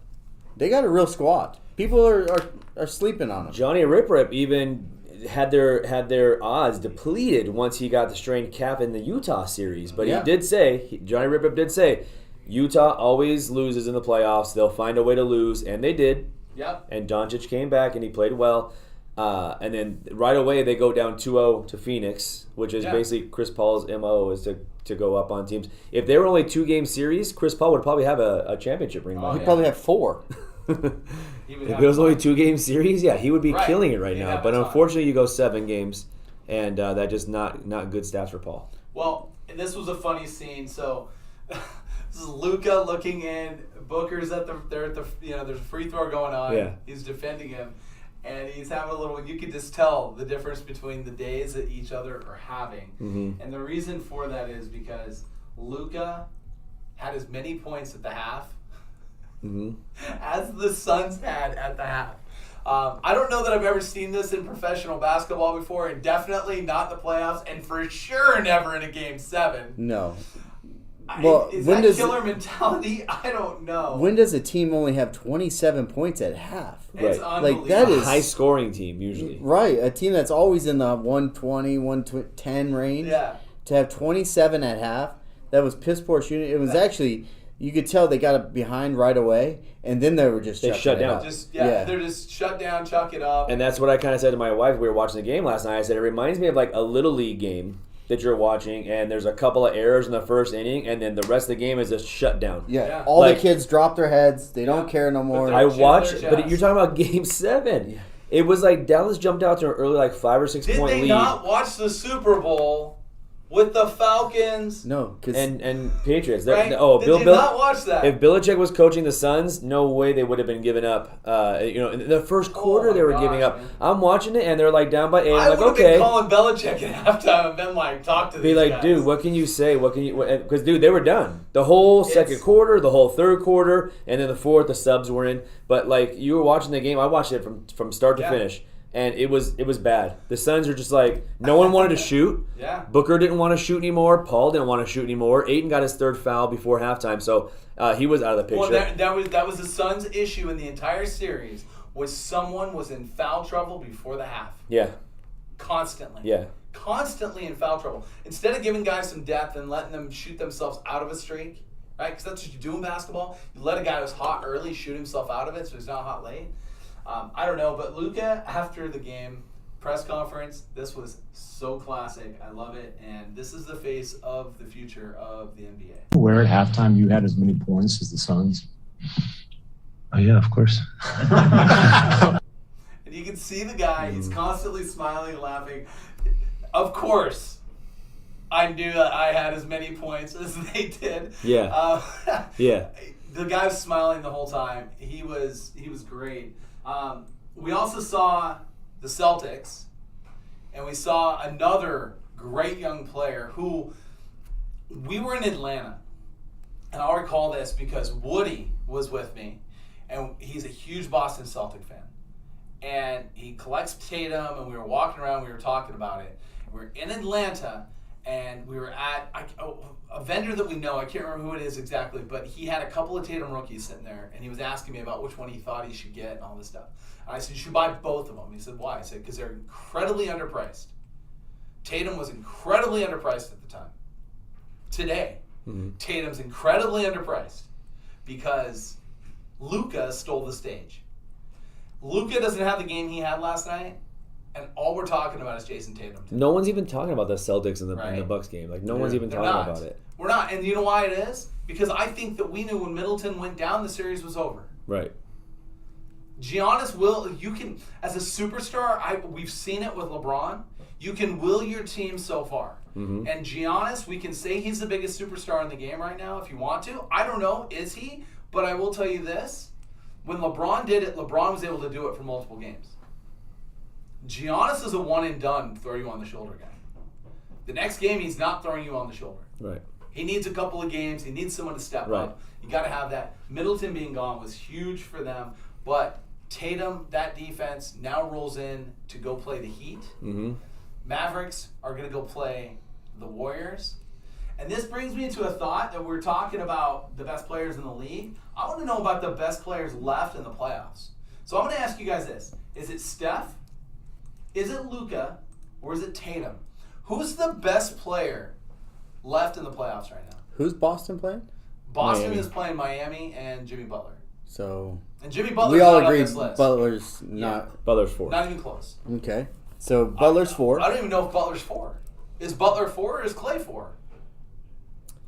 They got a real squad. People are sleeping on them. Johnny Rip Rip even had their odds depleted once he got the strained calf in the Utah series. But Yeah. Johnny Rip Rip did say, Utah always loses in the playoffs. They'll find a way to lose, and they did. Yep. And Doncic came back, and he played well. And then right away they go down 2-0 to Phoenix, which is basically Chris Paul's MO is to go up on teams. If they were only 2-game series, Chris Paul would probably have a championship ring. He'd probably have 4. If it was only 2-game series, he would be killing it right He'd now. have But a ton. unfortunately, you go 7 games, and that just not good stats for Paul. Well, and this was a funny scene. So this is Luka looking in. Booker's there's a free throw going on. Yeah. He's defending him, and he's having a little. You could just tell the difference between the days that each other are having. Mm-hmm. And the reason for that is because Luka had as many points at the half as the Suns had at the half. I don't know that I've ever seen this in professional basketball before, and definitely not in the playoffs, and for sure never in a Game 7. No. Is that killer mentality? I don't know. When does a team only have 27 points at half? It's unbelievable. Like that A is high-scoring team usually. right. A team that's always in the 120, 110 range. Yeah. To have 27 at half, that was piss poor shooting. It was actually, you could tell they got it behind right away, and then they were just shut down. They're just shut down, chuck it up. And that's what I kind of said to my wife. We were watching the game last night. I said, it reminds me of like a Little League game that you're watching, and there's a couple of errors in the first inning, and then the rest of the game is a shutdown. Yeah. All the kids drop their heads. They don't care no more. I watched, but you're talking about Game 7. Yeah. It was like Dallas jumped out to an early 5 or 6 point lead. Did they not watch the Super Bowl with the Falcons? No, and Patriots. Right? Did Bill you not watch that? If Belichick was coaching the Suns, no way they would have been giving up. In the first quarter they were giving up. Man. I'm watching it, and they're like down by 8. I I'm would have been calling Belichick at halftime and been like, talk to these guys. Dude, what can you say? Because, dude, they were done. The whole second quarter, the whole third quarter, and then the fourth, the subs were in. But, you were watching the game. I watched it from start to finish. And it was bad. The Suns are just no one wanted to shoot. Yeah. Booker didn't want to shoot anymore. Paul didn't want to shoot anymore. Ayton got his 3rd foul before halftime, so he was out of the picture. Well, that was the Suns' issue in the entire series, was someone was in foul trouble before the half. Yeah. Constantly. Yeah. Constantly in foul trouble. Instead of giving guys some depth and letting them shoot themselves out of a streak, right? Because that's what you do in basketball. You let a guy who's hot early shoot himself out of it so he's not hot late. I don't know, but Luka, after the game, press conference, this was so classic. I love it, and this is the face of the future of the NBA. Where at halftime you had as many points as the Suns? Oh, yeah, of course. And you can see the guy, he's constantly smiling and laughing. Of course, I knew that I had as many points as they did. Yeah. Yeah. The guy was smiling the whole time. He was great. We also saw the Celtics, and we saw another great young player who we were in Atlanta. And I'll recall this because Woody was with me, and he's a huge Boston Celtic fan. And he collects Tatum, and we were walking around, we were talking about it. We were in Atlanta, and we were at a vendor that we know. I can't remember who it is exactly, but he had a couple of Tatum rookies sitting there, and he was asking me about which one he thought he should get and all this stuff. And I said, you should buy both of them. He said, why? I said, because they're incredibly underpriced. Tatum was incredibly underpriced at the time. Today, Tatum's incredibly underpriced because Luka stole the stage. Luka doesn't have the game he had last night, and all we're talking about is Jason Tatum today. No one's even talking about the Celtics in the Bucks game. No one's even talking about it. We're not. And you know why it is? Because I think that we knew when Middleton went down, the series was over. Right. Giannis you can, as a superstar, we've seen it with LeBron, you can will your team so far. And Giannis, we can say he's the biggest superstar in the game right now if you want to. I don't know, is he? But I will tell you this. When LeBron did it, LeBron was able to do it for multiple games. Giannis is a one and done, throw you on the shoulder guy. The next game, he's not throwing you on the shoulder. Right. He needs a couple of games. He needs someone to step Right. up. You got to have that. Middleton being gone was huge for them, but Tatum, that defense now rolls in to go play the Heat. Mm-hmm. Mavericks are going to go play the Warriors. And this brings me to a thought that we're talking about the best players in the league. I want to know about the best players left in the playoffs. So I'm going to ask you guys this. Is it Steph? Is it Luka? Or is it Tatum? Who's the best player left in the playoffs right now? Who's Boston playing? Boston Miami. is playing Miami and Jimmy Butler. So And Jimmy Butler's we all not agree on this list. Butler's not. Butler's 4. Not even close. Okay. So Butler's 4. I don't even know if Butler's 4. Is Butler 4 or is Clay 4?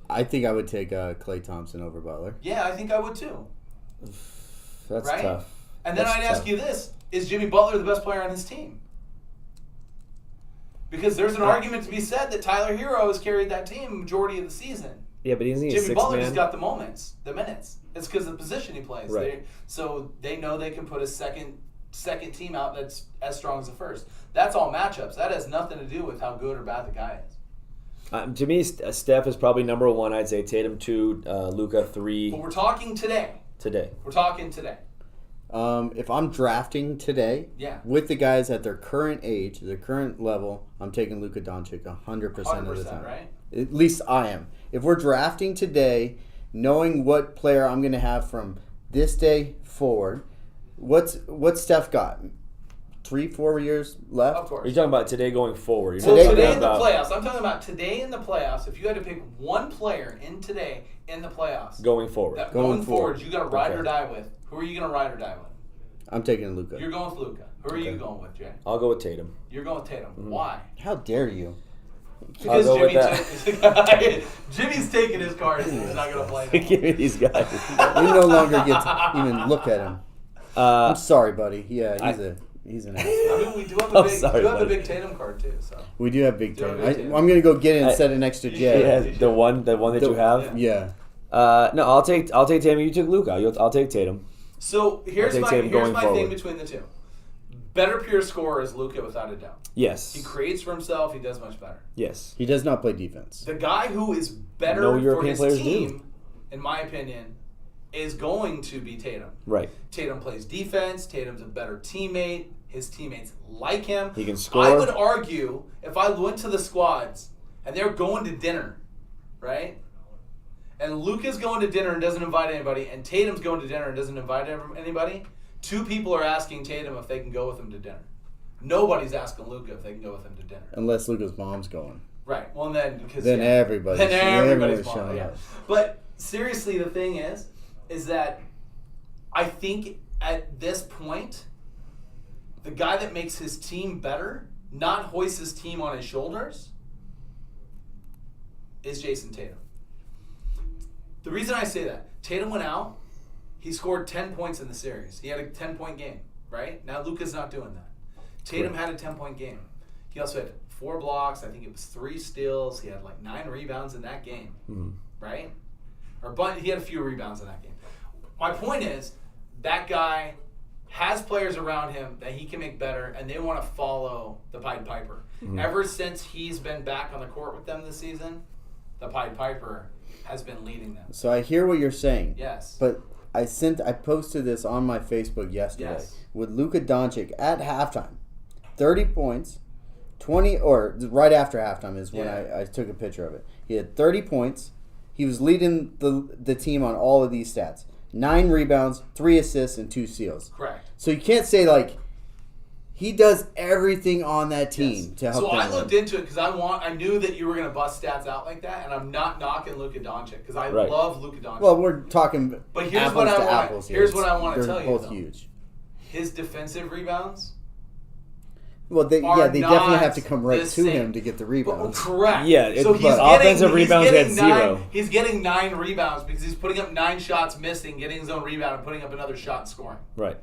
I think I would take Klay Thompson over Butler. Yeah, I think I would too. That's Right? tough. And then That's I'd ask tough. you this. Is Jimmy Butler the best player on his team? Because there's an argument to be said that Tyler Hero has carried that team majority of the season. Yeah, but isn't he a Jimmy 6 Butler man? just got the minutes. It's because of the position he plays. Right. So they know they can put a second team out that's as strong as the first. That's all matchups. That has nothing to do with how good or bad the guy is. To me, Steph is probably number 1. I'd say Tatum 2, Luka 3 But we're talking today. today. We're talking today. If I'm drafting today, Yeah. with the guys at their current age, their current level, I'm taking Luka Doncic 100% of the 100%, time. right? At least I am. If we're drafting today, knowing what player I'm going to have from this day forward, what's Steph got? 3-4 years left? Of course. Are you talking about today going forward? So Today- today in the about- playoffs, I'm talking about today in the playoffs. If you had to pick one player in today in the playoffs, Going forward. that Going going forward, forward. you got to ride Okay. or die with. Who are you going to ride or die with? I'm taking Luka. You're going with Luka. Who are you Okay. going with, Jay? I'll go with Tatum. You're going with Tatum. Mm-hmm. Why? How dare you? Because go with Jimmy Jimmy's taking his card. He's not going to play no more. Give me these guys. You no longer get to even look at him. Uh, I'm sorry, buddy. Yeah, he's an ass. I mean, we do have I'm a big, sorry, you have the buddy. big Tatum card too. So We do have Big Do you have Tatum. Big Tatum? I'm going to go get it and I- set it next to You Jay. yeah, should. the one that you have. Yeah. No, I'll take Tatum. You took Luka. I'll take Tatum. So here's take my Tatum going thing forward. between the two. Better pure scorer is Luka without a doubt. Yes. He creates for himself. He does much better. Yes. He does not play defense. The guy who is better No for European his players team, do. in my opinion, is going to be Tatum. Right. Tatum plays defense. Tatum's a better teammate. His teammates like him. He can score. I would argue if I went to the squads and they're going to dinner, right? And Luka's going to dinner and doesn't invite anybody, and Tatum's going to dinner and doesn't invite anybody, 2 people are asking Tatum if they can go with him to dinner. Nobody's asking Luka if they can go with him to dinner. Unless Luka's mom's going. Right. Well, then because Then everybody's everybody's showing mom, yeah. up. But seriously, the thing is that I think at this point, the guy that makes his team better, not hoist his team on his shoulders, is Jason Tatum. The reason I say that, Tatum went out, he scored 10 points in the series. He had a 10-point game, right? Now Luka's not doing that. Tatum had a 10-point game. He also had 4 blocks. I think it was 3 steals. He had like 9 rebounds in that game, right? But he had a few rebounds in that game. My point is, that guy has players around him that he can make better, and they want to follow the Pied Piper. Ever since he's been back on the court with them this season, the Pied Piper has been leading them. So I hear what you're saying. Yes. But I posted this on my Facebook yesterday Yes. with Luka Doncic at halftime. 30 points, 20 or right after halftime is when Yeah. I took a picture of it. He had 30 points. He was leading the team on all of these stats. 9 rebounds, 3 assists, and 2 steals. Correct. So you can't say like he does everything on that team Yes. to help So them I win. looked into it because I knew that you were going to bust stats out like that, and I'm not knocking Luka Doncic because I Right. love Luka Doncic. Well, we're talking But here's apples what I to want- apples here. here's what I wanna They're tell you, both though. huge. His defensive rebounds. Well, they are definitely not have to come right the to same. him to get the rebounds. Correct. Yeah, so but he's offensive getting, rebounds, he's he had getting 9, 0. He's getting 9 rebounds because he's putting up 9 shots, missing, getting his own rebound, and putting up another shot and scoring. Right.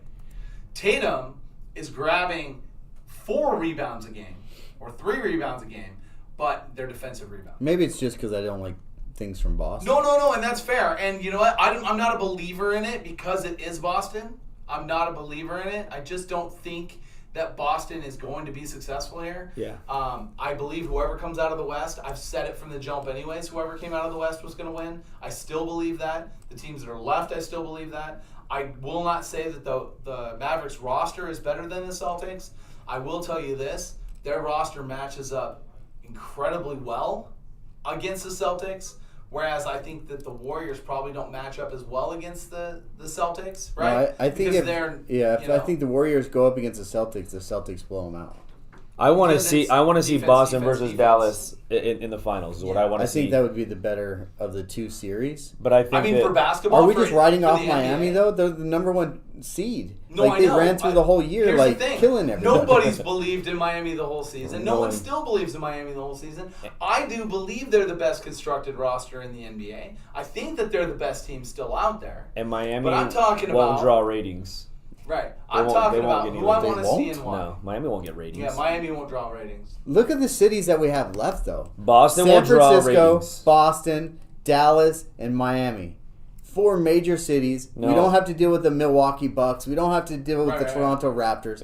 Tatum is grabbing 4 rebounds a game or 3 rebounds a game, but they're defensive rebounds. Maybe it's just because I don't like things from Boston. No, and that's fair. And you know what? I'm not a believer in it because it is Boston. I'm not a believer in it. I just don't think that Boston is going to be successful here. Yeah. I believe whoever comes out of the West, I've said it from the jump anyways, whoever came out of the West was going to win. I still believe that. The teams that are left, I still believe that. I will not say that the Mavericks roster is better than the Celtics. I will tell you this, their roster matches up incredibly well against the Celtics, whereas I think that the Warriors probably don't match up as well against the Celtics, right? No, I think if I think the Warriors go up against the Celtics blow them out. I want to see Boston versus defense. Dallas in the finals. Is what I want to see. I think that would be the better of the two series. But I think for basketball, are we just writing off the Miami NBA? though? They're the number one seed. No, like I they know. ran through the whole year, Here's like the thing. killing everybody. Nobody's believed in Miami the whole season. No No one one. still believes in Miami the whole season. I do believe they're the best constructed roster in the NBA. I think that they're the best team still out there. and Miami But I'm talking won't about- draw ratings. Right. They I'm won't talking get about any who I ratings. want to They see won't? and why. No, Miami won't get ratings. Yeah, Miami won't draw ratings. Look at the cities that we have left, though. Boston San will draw Francisco, ratings. Boston, Dallas, and Miami. 4 major cities. No. We don't have to deal with the Milwaukee Bucks. We don't have to deal with Right, the right, Toronto Raptors.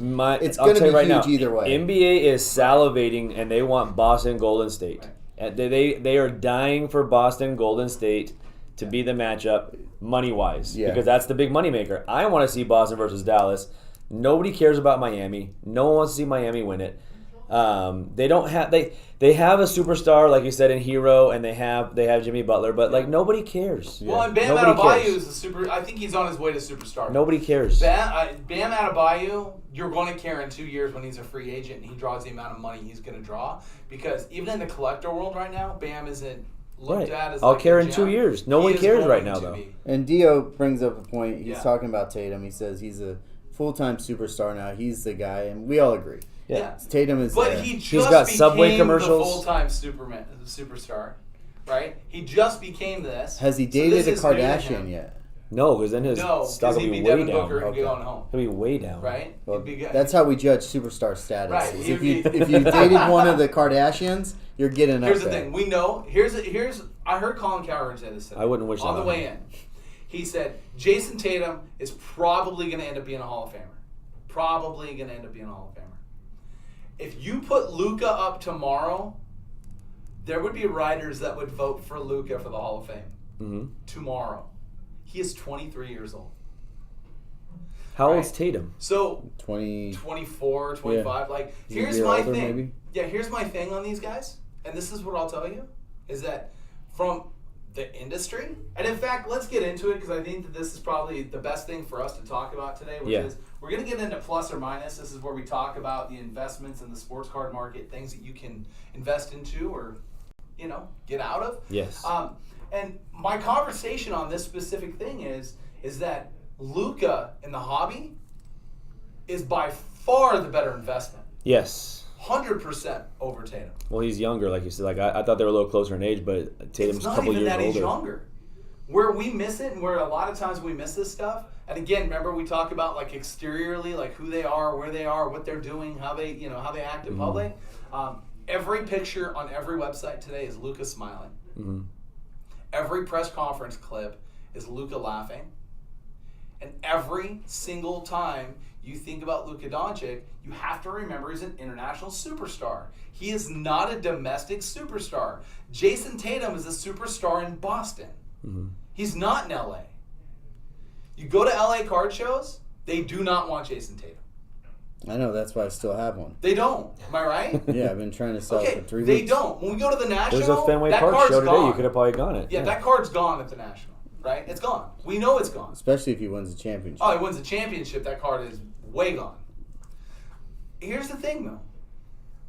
It's I'll going to tell be you right huge now, either way. NBA is salivating, and they want Boston Golden State. Right. And they are dying for Boston Golden State to be the matchup money wise, Yeah. because that's the big money maker. I want to see Boston versus Dallas. Nobody cares about Miami. No one wants to see Miami win it. They don't have they have a superstar, like you said, in Hero, and they have Jimmy Butler, but like nobody cares. Well, and Bam Nobody Adebayo cares. is a super. I think he's on his way to superstar. Nobody cares. Bam Adebayo, you're going to care in 2 years when he's a free agent and he draws the amount of money he's going to draw. Because even in the collector world right now, Bam isn't looked at as I'll like care a in gem. 2 years. No He one is cares going right now, to though. be. And Dio brings up a point. He's Yeah. talking about Tatum. He says he's a full-time superstar now. He's the guy, and we all agree. Yeah. Tatum is But there. he just got became Subway commercials. the full-time superstar, right? He just became this. Has he So dated this a is new to Kardashian him. yet? No, because then his No, stock because will he'd be be way Devin down. Booker and Okay. going home, He'll be way down. right? Well, He'd be- that's how we judge superstar status. Right, is he'd if you be- if you dated one of the Kardashians, you're getting Here's up the there. thing. We know. Here's. I heard Colin Cowherd say this today. I wouldn't wish that on the on way him. in. He said Jason Tatum is probably going to end up being a Hall of Famer. Probably going to end up being a Hall of Famer. If you put Luka up tomorrow, there would be writers that would vote for Luka for the Hall of Fame. Mm-hmm. Tomorrow. He is 23 years old. How Right. old's Tatum? So 20. 24, 25. Like, He's a here's year my older, thing. maybe? Yeah, here's my thing on these guys, and this is what I'll tell you, is that from the industry, and in fact, let's get into it because I think that this is probably the best thing for us to talk about today, which Yeah. is we're going to get into plus or minus. This is where we talk about the investments in the sports card market, things that you can invest into or, get out of. Yes. And my conversation on this specific thing is that Luka in the hobby is by far the better investment. Yes. 100% over Tatum. Well, he's younger, like you said. Like I thought they were a little closer in age, but Tatum's It's a not couple even years that older. he's younger. Where we miss it and where a lot of times we miss this stuff, and again, remember we talk about like exteriorly, like who they are, where they are, what they're doing, how they act in public. Every picture on every website today is Luka smiling. Mm-hmm. Every press conference clip is Luka laughing. And every single time you think about Luka Doncic, you have to remember he's an international superstar. He is not a domestic superstar. Jason Tatum is a superstar in Boston. Mm-hmm. He's not in LA. You go to LA card shows, they do not want Jason Tatum. I know, that's why I still have one. They don't. Am I right? Yeah, I've been trying to sell it Okay, for 3 they weeks. don't. When we go to the National, There's a Fenway that Park card's show today. gone. You could have probably gone it. Yeah, that card's gone at the National, right? It's gone. We know it's gone. Especially if he wins the championship. Oh, he wins the championship, that card is way gone. Here's the thing, though.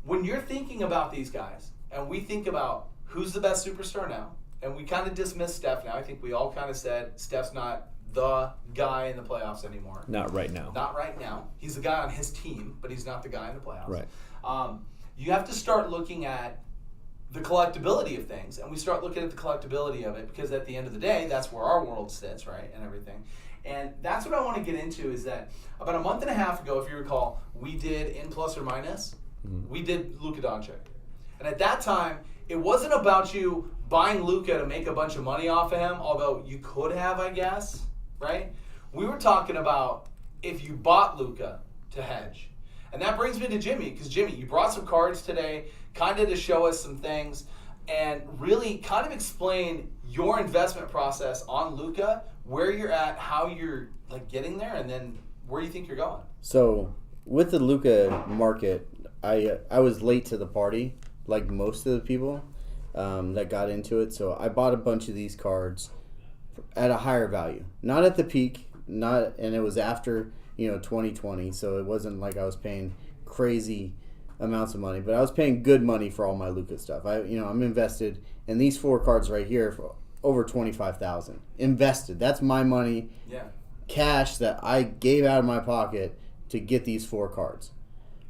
When you're thinking about these guys, and we think about who's the best superstar now, and we kind of dismiss Steph now. I think we all kind of said Steph's not the guy in the playoffs anymore. Not right now. Not right now. He's the guy on his team, but he's not the guy in the playoffs. Right. You have to start looking at the collectability of things, and we start looking at the collectability of it because at the end of the day, that's where our world sits, right, and everything. And that's what I want to get into is that about a month and a half ago, if you recall, we did in plus or minus, we did Luka Doncic. And at that time, it wasn't about you buying Luka to make a bunch of money off of him, although you could have, I guess, right? We were talking about if you bought Luka to hedge. And that brings me to Jimmy, because Jimmy, you brought some cards today, kind of to show us some things, and really kind of explain your investment process on Luka, where you're at, how you're like getting there, and then where you think you're going. So with the Luka market, I was late to the party, like most of the people that got into it. So I bought a bunch of these cards at a higher value, not at the peak, and it was after 2020. So it wasn't like I was paying crazy amounts of money, but I was paying good money for all my Luka stuff. I'm invested in these 4 cards right here for over $25,000 invested. That's my money, cash that I gave out of my pocket to get these 4 cards.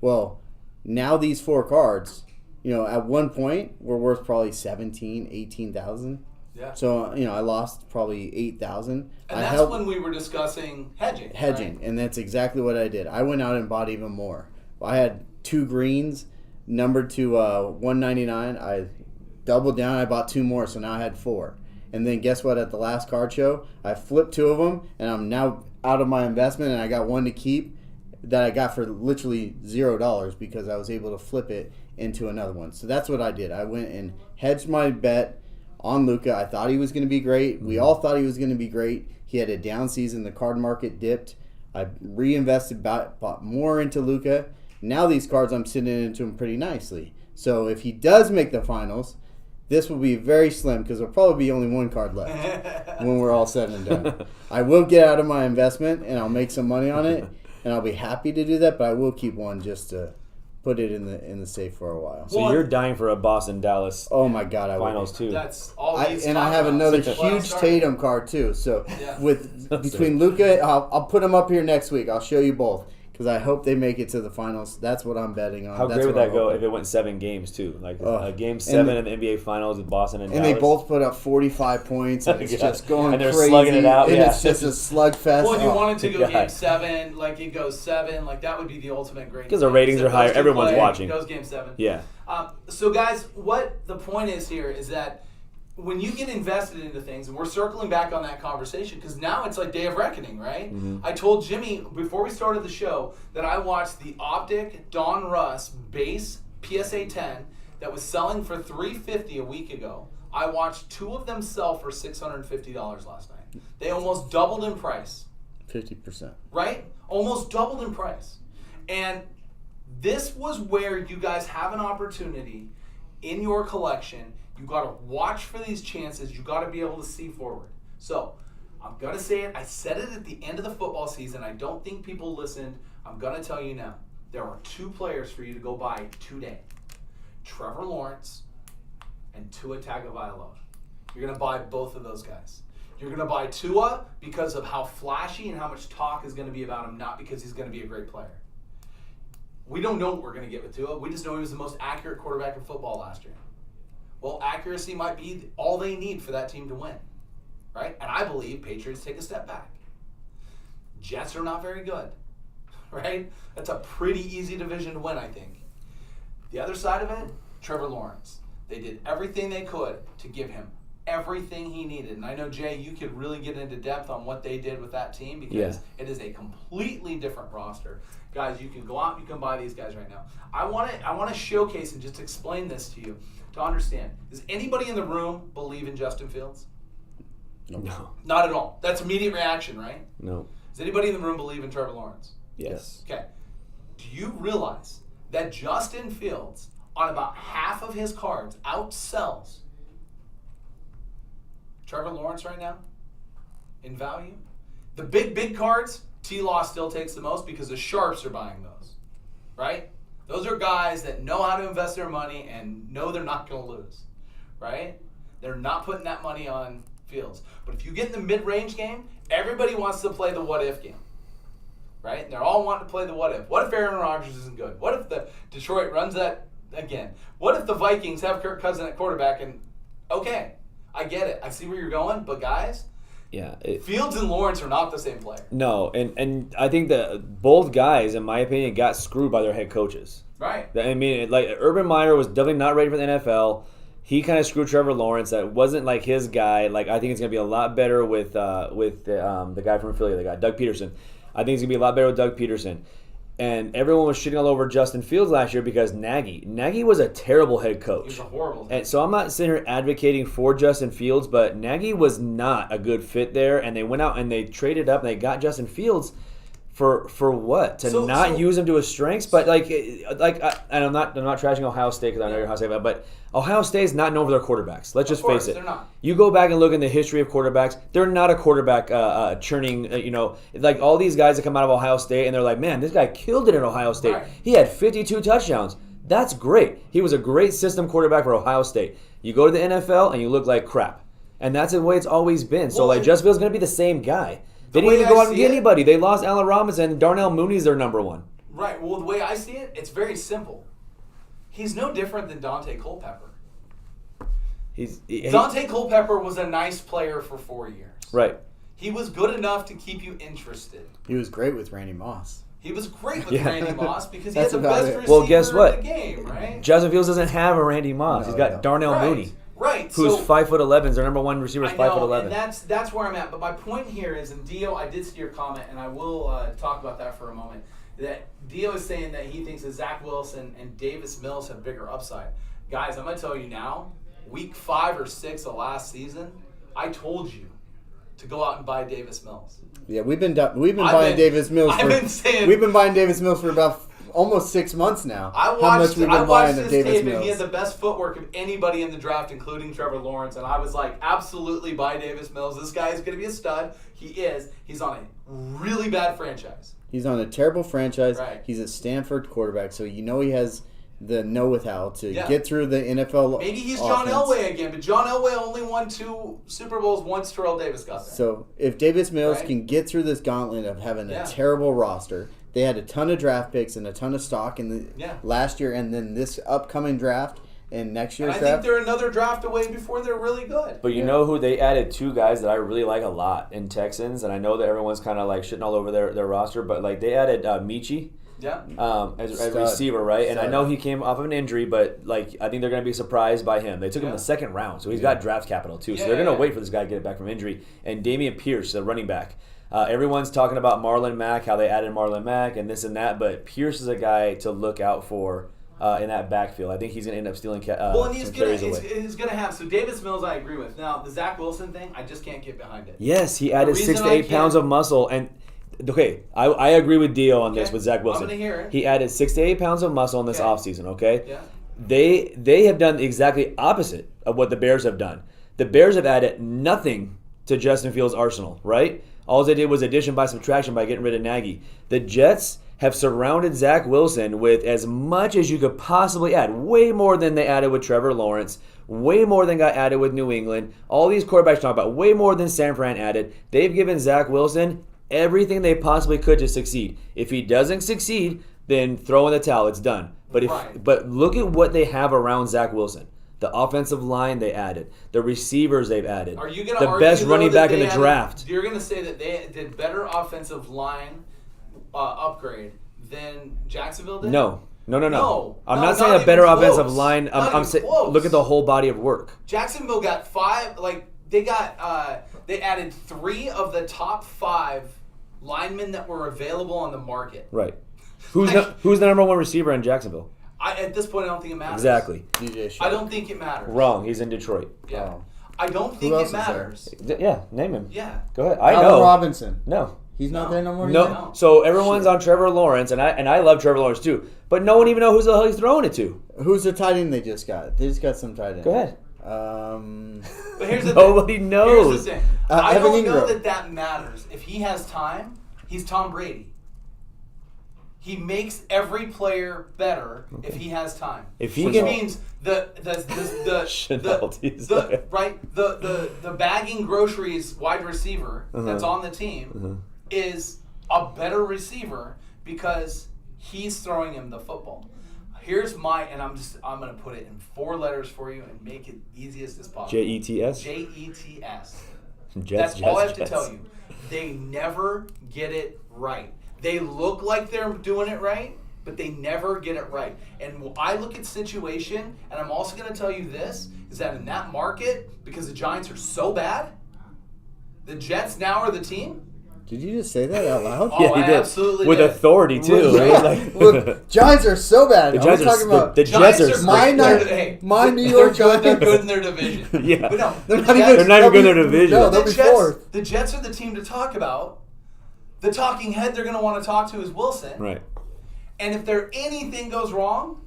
Well, now these 4 cards, at one point were worth probably $18,000. Yeah. So I lost probably $8,000. And that's when we were discussing hedging. Hedging, right? And that's exactly what I did. I went out and bought even more. I had 2 greens numbered to $199. I doubled down. I bought 2 more, so now I had 4. And then guess what? At the last card show, I flipped 2 of them, and I'm now out of my investment, and I got 1 to keep that I got for literally $0 because I was able to flip it into another one. So that's what I did. I went and hedged my bet on Luka. I thought he was going to be great. We all thought he was going to be great. He had a down season. The card market dipped. I reinvested, bought more into Luka. Now these cards, I'm sitting into them pretty nicely. So if he does make the finals, this will be very slim because there'll probably be only 1 card left when we're all said and done. I will get out of my investment and I'll make some money on it, and I'll be happy to do that, but I will keep 1 just to put it in the safe for a while. So you're dying for a Boston-Dallas oh my God, I finals too. That's all and I have another huge Tatum card too. So between Luka, I'll put them up here next week. I'll show you both. Because I hope they make it to the finals. That's what I'm betting on. How great would that go if it went 7 games too? Like game 7 in the NBA Finals with Boston and Dallas. They both put up 45 points, and it's just going and they're crazy. Slugging it out. And it's just a slugfest. Well, you want it to go game 7, like it goes 7, like that would be the ultimate great. Because the ratings are higher, everyone's watching. It goes game 7. Yeah. So guys, what the point is here is that when you get invested into things, and we're circling back on that conversation, because now it's like Day of Reckoning, right? Mm-hmm. I told Jimmy before we started the show that I watched the Optic Don Russ base PSA 10 that was selling for $350 a week ago. I watched 2 of them sell for $650 last night. They almost doubled in price. 50%. Right? Almost doubled in price. And this was where you guys have an opportunity in your collection. You got to watch for these chances. You got to be able to see forward. So, I'm going to say it. I said it at the end of the football season. I don't think people listened. I'm going to tell you now. There are 2 players for you to go buy today. Trevor Lawrence and Tua Tagovailoa. You're going to buy both of those guys. You're going to buy Tua because of how flashy and how much talk is going to be about him, not because he's going to be a great player. We don't know what we're going to get with Tua. We just know he was the most accurate quarterback in football last year. Well, accuracy might be all they need for that team to win, right? And I believe Patriots take a step back. Jets are not very good, right? That's a pretty easy division to win, I think. The other side of it, Trevor Lawrence. They did everything they could to give him everything he needed. And I know, Jay, you could really get into depth on what they did with that team because it is a completely different roster. Guys, you can go out and you can buy these guys right now. I want to showcase and just explain this to you to understand. Does anybody in the room believe in Justin Fields? No. Not at all. That's immediate reaction, right? No. Does anybody in the room believe in Trevor Lawrence? Yes. Okay. Do you realize that Justin Fields, on about half of his cards, outsells Trevor Lawrence right now in value? The big cards, T-Law still takes the most because the sharps are buying those, right? Those are guys that know how to invest their money and know they're not going to lose, right? They're not putting that money on Fields. But if you get in the mid-range game, everybody wants to play the what-if game, right? And they're all wanting to play the what-if. What if Aaron Rodgers isn't good? What if the Detroit runs that again? What if the Vikings have Kirk Cousins at quarterback? And okay, I get it. I see where you're going, but guys, Fields and Lawrence are not the same player. No, and I think that both guys, in my opinion, got screwed by their head coaches. Right. I mean, like Urban Meyer was definitely not ready for the NFL. he kind of screwed Trevor Lawrence. That wasn't like his guy. Like I think it's gonna be a lot better with the guy from Philly, the guy Doug Peterson. I think it's gonna be a lot better with Doug Peterson. And everyone was shitting all over Justin Fields last year because Nagy was a terrible head coach. He was a horrible head coach. And so I'm not sitting here advocating for Justin Fields, but Nagy was not a good fit there. And they went out and they traded up and they got Justin Fields for what? To not use him to his strengths? But and I'm not trashing Ohio State because I know you're Ohio State, but Ohio State is not known for their quarterbacks. Let's just face it. They're not. You go back and look in the history of quarterbacks, they're not a quarterback churning, like all these guys that come out of Ohio State and they're like, man, this guy killed it at Ohio State. Right. He had 52 touchdowns. That's great. He was a great system quarterback for Ohio State. You go to the NFL and you look like crap. And that's the way it's always been. So Justin Fields is going to be the same guy. They didn't even go out and get anybody. They lost Allen Robinson. Darnell Mooney's their number one. Right. Well, the way I see it, it's very simple. He's no different than Dante Culpepper. Dante Culpepper was a nice player for 4 years. Right. He was good enough to keep you interested. He was great with Randy Moss. He was great with Randy Moss because he had the best receiver well, guess what? in the game, right? Justin Fields doesn't have a Randy Moss. He's got Darnell Mooney. Right. Who's 5'11". Their number one receiver is 5'11". And that's where I'm at. But my point here is, and Dio, I did see your comment, and I will talk about that for a moment. That Dio is saying that he thinks that Zach Wilson and Davis Mills have bigger upside. Guys, I'm going to tell you now, week 5 or 6 of last season, I told you to go out and buy Davis Mills. Yeah, we've been buying Davis Mills for about almost 6 months now. I watched this tape, and he had the best footwork of anybody in the draft, including Trevor Lawrence. And I was like, absolutely buy Davis Mills. This guy is going to be a stud. He is. He's on a really bad franchise. He's on a terrible franchise. Right. He's a Stanford quarterback, so he has the know-how to get through the NFL. Maybe he's John Elway again, but John Elway only won 2 Super Bowls once Terrell Davis got there. So if Davis Mills can get through this gauntlet of having a terrible roster, they had a ton of draft picks and a ton of stock in the last year, and then this upcoming draft and next year's draft. I think they're another draft away before they're really good. But you know who they added? 2 guys that I really like a lot in Texans, and I know that everyone's kind of like shitting all over their roster, but like they added Michi. Yeah. As a receiver, right? And I know he came off of an injury, but like I think they're going to be surprised by him. They took him in the 2nd round, so he's got draft capital too. So they're going to wait for this guy to get back from injury. And Damian Pierce, the running back. Everyone's talking about Marlon Mack, how they added Marlon Mack and this and that, but Pierce is a guy to look out for in that backfield. I think he's going to end up stealing some carries away. He's going to have. So Davis Mills, I agree with. Now the Zach Wilson thing, I just can't get behind it. Yes, he added 6 to 8 pounds of muscle and. Okay, I agree with Dio on this with Zach Wilson. I'm going to hear it. He added 6 to 8 pounds of muscle in this offseason, okay? Yeah. They have done the exactly opposite of what the Bears have done. The Bears have added nothing to Justin Fields' arsenal, right? All they did was addition by subtraction by getting rid of Nagy. The Jets have surrounded Zach Wilson with as much as you could possibly add, way more than they added with Trevor Lawrence, way more than got added with New England. All these quarterbacks talk about, way more than San Fran added. They've given Zach Wilson everything they possibly could to succeed. If he doesn't succeed, then throw in the towel. It's done. But look at what they have around Zach Wilson. The offensive line they added. The receivers they've added. Are you going to the best running back in the draft. You're going to say that they did better offensive line upgrade than Jacksonville did? No. I'm not saying not a better even close. offensive line. I'm saying look at the whole body of work. Jacksonville got 5. They added 3 of the top 5 linemen that were available on the market. Right. Who's the number 1 receiver in Jacksonville? At this point, I don't think it matters. Exactly. I don't think it matters. Wrong. He's in Detroit. Yeah. I don't think it matters. Yeah, name him. Yeah. Go ahead. Allen Robinson. No. He's not there no more? No. So everyone's on Trevor Lawrence, and I love Trevor Lawrence too. But no one even knows who the hell he's throwing it to. Who's the tight end they just got? They just got some tight end. Go ahead. But here's the Nobody thing. knows. Here's the thing. I don't know that matters. If he has time, he's Tom Brady. He makes every player better if he has time. Which means the bagging groceries wide receiver that's on the team is a better receiver because he's throwing him the football. Here's and I'm going to put it in 4 letters for you and make it easiest as possible. Jets. Jets. That's all I have to tell you. They never get it right. They look like they're doing it right, but they never get it right. And I look at situation, and I'm also going to tell you this, is that in that market, because the Giants are so bad, the Jets now are the team. Did you just say that out loud? Oh, he I did. absolutely With did. authority, too. Yeah. Right? Like, Look, Giants are so bad. The Giants I'm talking about the Jets are my New York Giants. They're good in their division. Yeah. But no, They're the not Jets- even, not even good in their division. No, they'll be fourth. The Jets are the team to talk about. The talking head they're going to want to talk to is Wilson. right. And if anything goes wrong,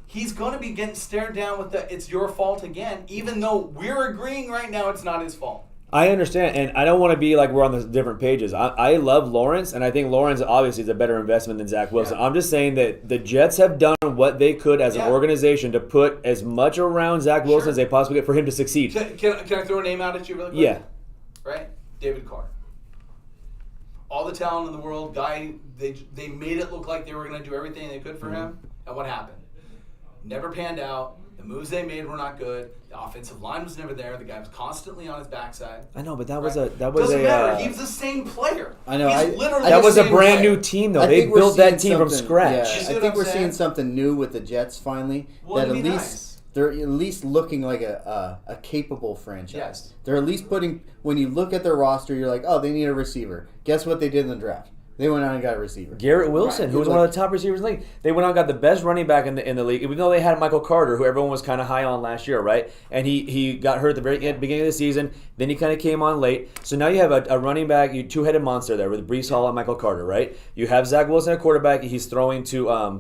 he's going to be getting stared down with the "it's your fault" again, even though we're agreeing right now it's not his fault. I understand, and I don't want to be like we're on the different pages. I love Lawrence, and I think Lawrence obviously is a better investment than Zach Wilson. Yeah. I'm just saying that the Jets have done what they could as an Yeah. organization to put as much around Zach Wilson Sure. as they possibly could for him to succeed. Can I throw a name out at you really quick? Yeah. Right? David Carr. All the talent in the world, guy, they made it look like they were going to do everything they could for him. And what happened? Never panned out. The moves they made were not good. The offensive line was never there. The guy was constantly on his backside. I know, but that Right? was Doesn't matter. He was the same player. I know. He's literally that the was a same brand player. new team though. I They think we're built that seeing team from something- scratch. Yeah, You see I what think I'm we're saying? seeing something new with the Jets finally. Well, that it'd at be least nice. they're at least looking like a capable franchise. Yes. They're at least putting. When you look at their roster, you're like, oh, they need a receiver. Guess what they did in the draft? They went out and got a receiver. Garrett Wilson, Right. who was one of the top receivers in the league. They went out and got the best running back in the league, even though they had Michael Carter, who everyone was kind of high on last year, right? And he got hurt at the beginning of the season. Then he kind of came on late. So now you have a running back, you two-headed monster there with Brees Hall and Michael Carter, right? You have Zach Wilson at quarterback. He's throwing to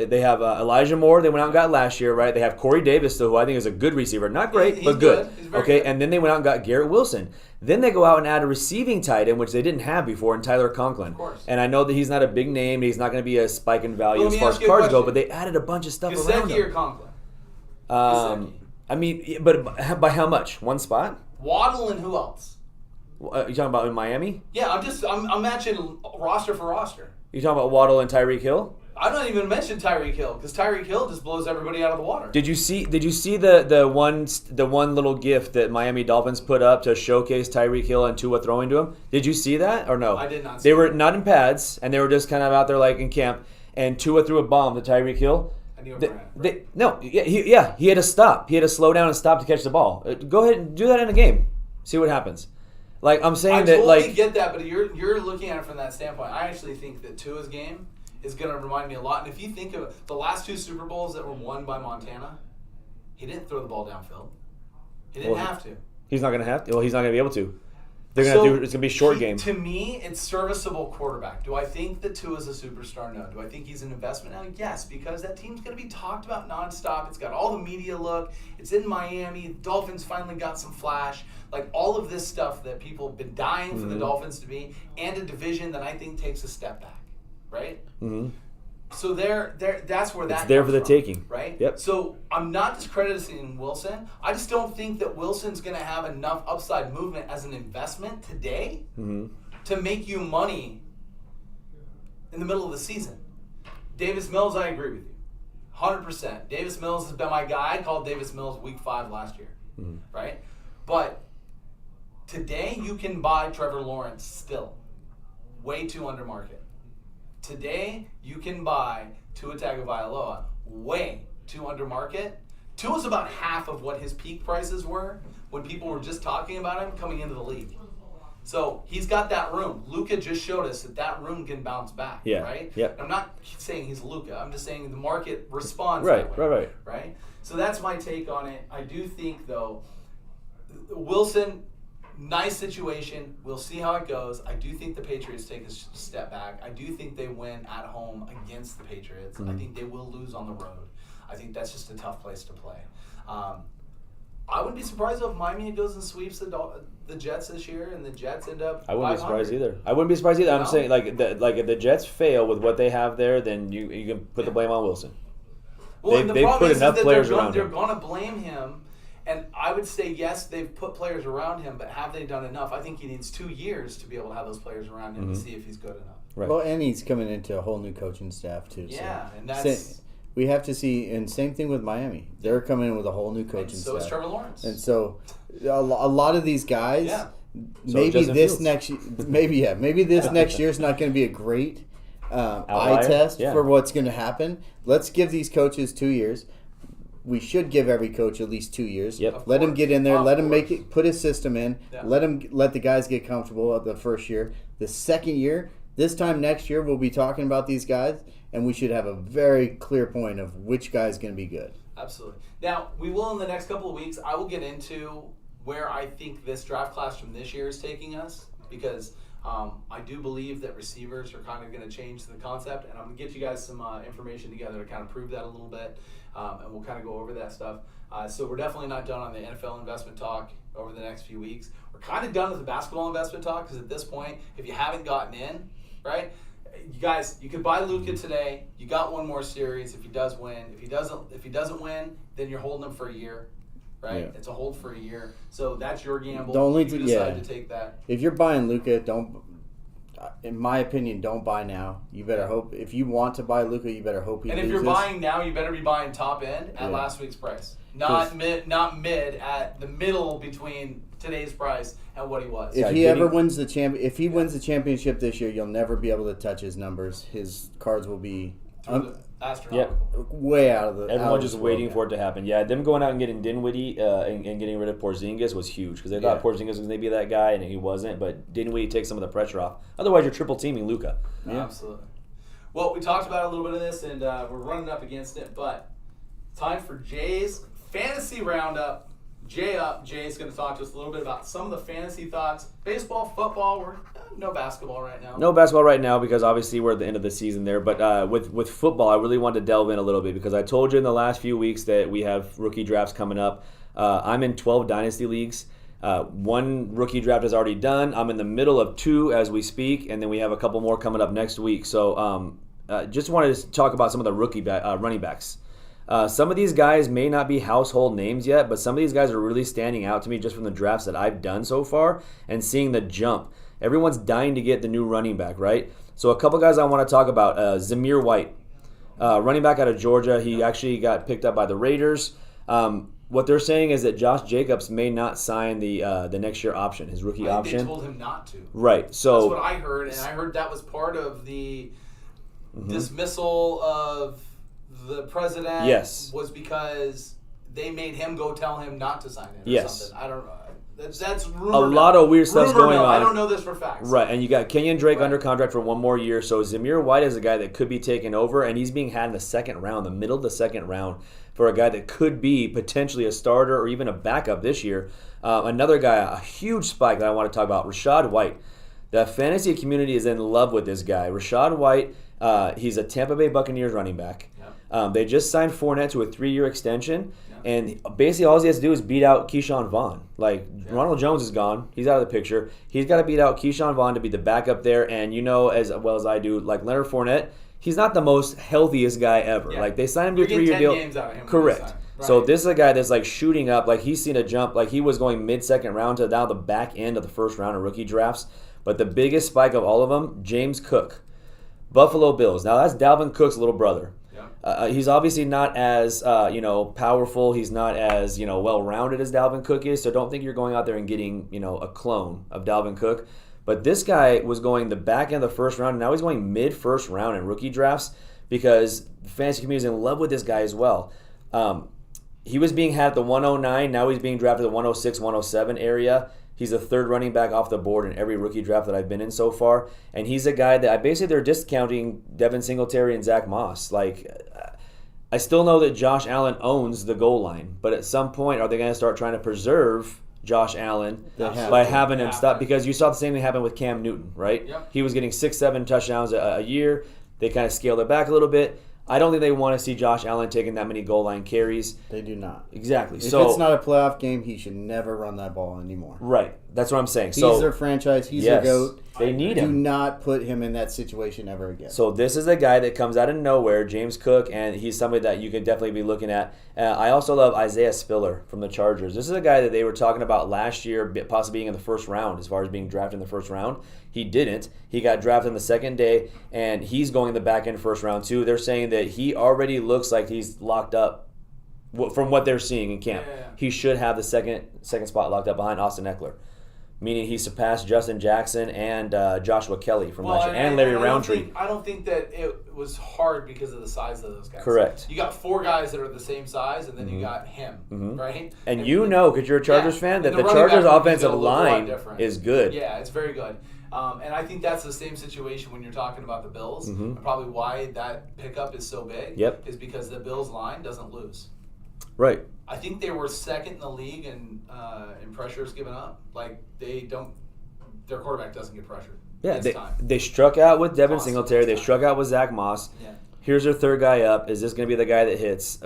they have Elijah Moore. They went out and got last year, right? They have Corey Davis still, who I think is a good receiver. Not great, He's but good. He's very Okay, good. and then they went out and got Garrett Wilson. Then they go out and add a receiving tight end, which they didn't have before, in Tyler Conklin. Of course. And I know that he's not a big name. He's not going to be a spike in value Well, as let me far as ask you a cards go, question. but they added a bunch of stuff around Gesicki or him. Conklin? I mean, but by how much? One spot? Waddle and who else? You talking about in Miami? Yeah, I'm matching roster for roster. You talking about Waddle and Tyreek Hill? I'm not even mentioning Tyreek Hill because Tyreek Hill just blows everybody out of the water. Did you see the one little gift that Miami Dolphins put up to showcase Tyreek Hill and Tua throwing to him? Did you see that or no? I did not see They were it. not in pads and they were just kind of out there like in camp. And Tua threw a bomb to Tyreek Hill. I knew it He had to stop. He had to slow down and stop to catch the ball. Go ahead and do that in a game. See what happens. Like I'm saying I that, totally like get that, but you're looking at it from that standpoint. I actually think that Tua's game is going to remind me a lot. And if you think of the last two Super Bowls that were won by Montana, he didn't throw the ball downfield. He didn't have to. he's not gonna have to. Well, he's not gonna be able to. They're gonna do. It's gonna be a short game. To me, it's serviceable quarterback. Do I think that Tua's a superstar? No. Do I think he's an investment now? Yes, because that team's going to be talked about nonstop. It's got all the media look. It's in Miami. The Dolphins finally got some flash. Like all of this stuff that people have been dying for the Dolphins to be, and a division that I think takes a step back, right? Mm-hmm. So that's where that It's there comes for the from, taking. right? Yep. So I'm not discrediting Wilson. I just don't think that Wilson's going to have enough upside movement as an investment today to make you money in the middle of the season. Davis Mills, I agree with you, 100%. Davis Mills has been my guy. I called Davis Mills week 5 last year, right? But today you can buy Trevor Lawrence still, way too under market. Today, you can buy Tua Tagovailoa way too under market. Tua's about half of what his peak prices were when people were just talking about him coming into the league. So he's got that room. Luka just showed us that room can bounce back, Yeah. right? Yeah. I'm not saying he's Luka. I'm just saying the market responds Right, that way, right. So that's my take on it. I do think, though, Wilson, nice situation. We'll see how it goes. I do think the Patriots take a step back. I do think they win at home against the Patriots. I think they will lose on the road. I think that's just a tough place to play. I wouldn't be surprised if Miami goes and sweeps the Jets this year, and the Jets end up. I wouldn't be 500. surprised either. I wouldn't be surprised either. I'm No. saying like if the Jets fail with what they have there, then you can put the blame on Wilson. Well, They- and the they've problem put is enough that players they're around they're him. going to blame him. And I would say, yes, they've put players around him, but have they done enough? I think he needs 2 years to be able to have those players around him to see if he's good enough. Right. Well, and he's coming into a whole new coaching staff too. Yeah, so. and that's... We have to see, and same thing with Miami. They're coming in with a whole new And coaching so is staff. Trevor Lawrence. And so, a lot of these guys, Yeah. maybe Justin this Fields. next, maybe this next year is not going to be a great eye test for what's going to happen. Let's give these coaches 2 years. We should give every coach at least 2 years. Yep. Let him get in there. Let him make it. Put his system in. Yeah. Let the guys get comfortable at the first year. The second year, this time next year, we'll be talking about these guys, and we should have a very clear point of which guy is going to be good. Absolutely. Now, we will in the next couple of weeks. I will get into where I think this draft class from this year is taking us, because I do believe that receivers are kind of going to change the concept, and I'm going to get you guys some information together to kind of prove that a little bit, and we'll kind of go over that stuff. So we're definitely not done on the NFL investment talk over the next few weeks. We're kind of done with the basketball investment talk, because at this point, if you haven't gotten in, right, you guys, you could buy Luka today. You got one more series if he does win. If he doesn't win, then you're holding him for a year. Right, yeah. It's a hold for a year, so that's your gamble. You decide to take that. If you're buying Luka, in my opinion, don't buy now. You better hope. If you want to buy Luka, you better hope he loses. And if you're buying now, you better be buying top end at last week's price, not mid at the middle between today's price and what he was. If he ever wins the wins the championship this year, you'll never be able to touch his numbers. His cards will be astronomical. Way out of the. Everyone just waiting for it to happen. Yeah, them going out and getting Dinwiddie and getting rid of Porzingis was huge, because they thought Porzingis was going to be that guy, and he wasn't. But Dinwiddie takes some of the pressure off. Otherwise, you're triple teaming Luka. Yeah. Absolutely. Well, we talked about a little bit of this, and we're running up against it. But time for Jay's fantasy roundup. Jay's going to talk to us a little bit about some of the fantasy thoughts. Baseball, football, no basketball right now. No basketball right now, because obviously we're at the end of the season there. But with football, I really wanted to delve in a little bit, because I told you in the last few weeks that we have rookie drafts coming up. I'm in 12 dynasty leagues. One rookie draft is already done. I'm in the middle of 2 as we speak, and then we have a couple more coming up next week. So just wanted to talk about some of the rookie running backs. Some of these guys may not be household names yet, but some of these guys are really standing out to me just from the drafts that I've done so far and seeing the jump. Everyone's dying to get the new running back, right? So a couple guys I want to talk about. Zamir White, running back out of Georgia. He actually got picked up by the Raiders. What they're saying is that Josh Jacobs may not sign the next year option, his rookie option. They told him not to. Right. So that's what I heard, and I heard that was part of the dismissal of the president. Yes. Was because they made him go tell him not to sign it or something. I don't know. That's rumor. A lot of weird stuff's going on. I don't know this for facts. Right, and you got Kenyon Drake under contract for 1 more year. So Zamir White is a guy that could be taken over, and he's being had in the second round, the middle of the second round, for a guy that could be potentially a starter or even a backup this year. Another guy, a huge spike that I want to talk about, Rachaad White. The fantasy community is in love with this guy. Rachaad White, he's a Tampa Bay Buccaneers running back. Yep. They just signed Fournette to a 3-year extension. And basically all he has to do is beat out Keyshawn Vaughn. Ronald Jones is gone. He's out of the picture. He's got to beat out Keyshawn Vaughn to be the backup there. And you know as well as I do, Leonard Fournette, he's not the most healthiest guy ever. Yeah. They signed him to a 3-year deal. Games out of him. Correct. Right. So this is a guy that's shooting up. He's seen a jump. He was going mid-second round to now the back end of the first round of rookie drafts. But the biggest spike of all of them, James Cook, Buffalo Bills. Now that's Dalvin Cook's little brother. He's obviously not as powerful. He's not as well-rounded as Dalvin Cook is. So don't think you're going out there and getting a clone of Dalvin Cook. But this guy was going the back end of the first round, and now he's going mid-first round in rookie drafts because the fantasy community is in love with this guy as well. He was being had at the 109. Now he's being drafted at the 106, 107 area. He's the 3rd running back off the board in every rookie draft that I've been in so far. And he's a guy that they're discounting Devin Singletary and Zach Moss. I still know that Josh Allen owns the goal line, but at some point, are they going to start trying to preserve Josh Allen by having him stop? Because you saw the same thing happen with Cam Newton, right? Yep. He was getting 6-7 touchdowns a year. They kind of scaled it back a little bit. I don't think they want to see Josh Allen taking that many goal line carries. They do not. Exactly. If it's not a playoff game, he should never run that ball anymore. Right. That's what I'm saying. He's their franchise. He's their GOAT. They need him. Do not put him in that situation ever again. So this is a guy that comes out of nowhere, James Cook, and he's somebody that you can definitely be looking at. I also love Isaiah Spiller from the Chargers. This is a guy that they were talking about last year, possibly being in the first round, as far as being drafted in the first round. He didn't. He got drafted on the second day, and he's going the back end first round too. They're saying that he already looks like he's locked up from what they're seeing in camp. Yeah. He should have the second spot locked up behind Austin Eckler. meaning he surpassed Justin Jackson and Joshua Kelly from last year, and Larry Roundtree. I don't think that it was hard because of the size of those guys. Correct. You got 4 guys that are the same size, and then you got him, right? And you know, because you're a Chargers fan, that the Chargers' offensive line is good. Yeah, it's very good. And I think that's the same situation when you're talking about the Bills. And probably why that pickup is so big is because the Bills' line doesn't lose. Right. I think they were second in the league in pressures given up. Like, their quarterback doesn't get pressured. Yeah, they struck out with Devin Singletary. They struck out with Zach Moss. Yeah. Here's their third guy up. Is this going to be the guy that hits?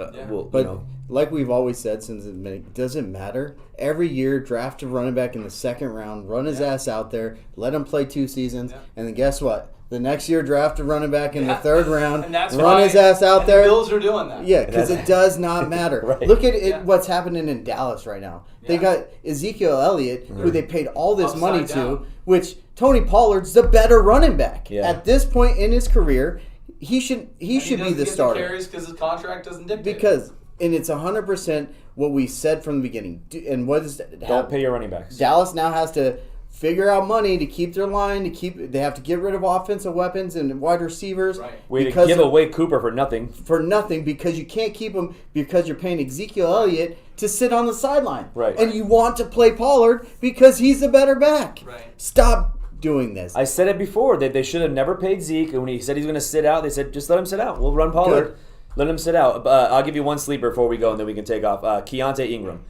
Like we've always said since the beginning, it doesn't matter. Every year, draft a running back in the second round, run his ass out there, let him play 2 seasons, and then guess what? The next year, draft a running back in the third round, and that's run his ass out there. The Bills are doing that. Yeah, because it does not matter. Right. Look at what's happening in Dallas right now. They got Ezekiel Elliott, who they paid all this money to, which Tony Pollard's the better running back. Yeah. At this point in his career, he should be the starter. He carries because his contract doesn't dictate. And it's 100% what we said from the beginning. And what is that? Don't pay your running backs. Dallas now has to figure out money to keep their line. They have to get rid of offensive weapons and wide receivers. Right. We had to give away Cooper for nothing. Because you can't keep him because you're paying Ezekiel Elliott to sit on the sideline. Right. And you want to play Pollard because he's the better back. Right. Stop doing this. I said it before. They should have never paid Zeke. And when he said he's going to sit out, they said, just let him sit out. We'll run Pollard. Good. Let him sit out. I'll give you one sleeper before we go, and then we can take off. Keontae Ingram.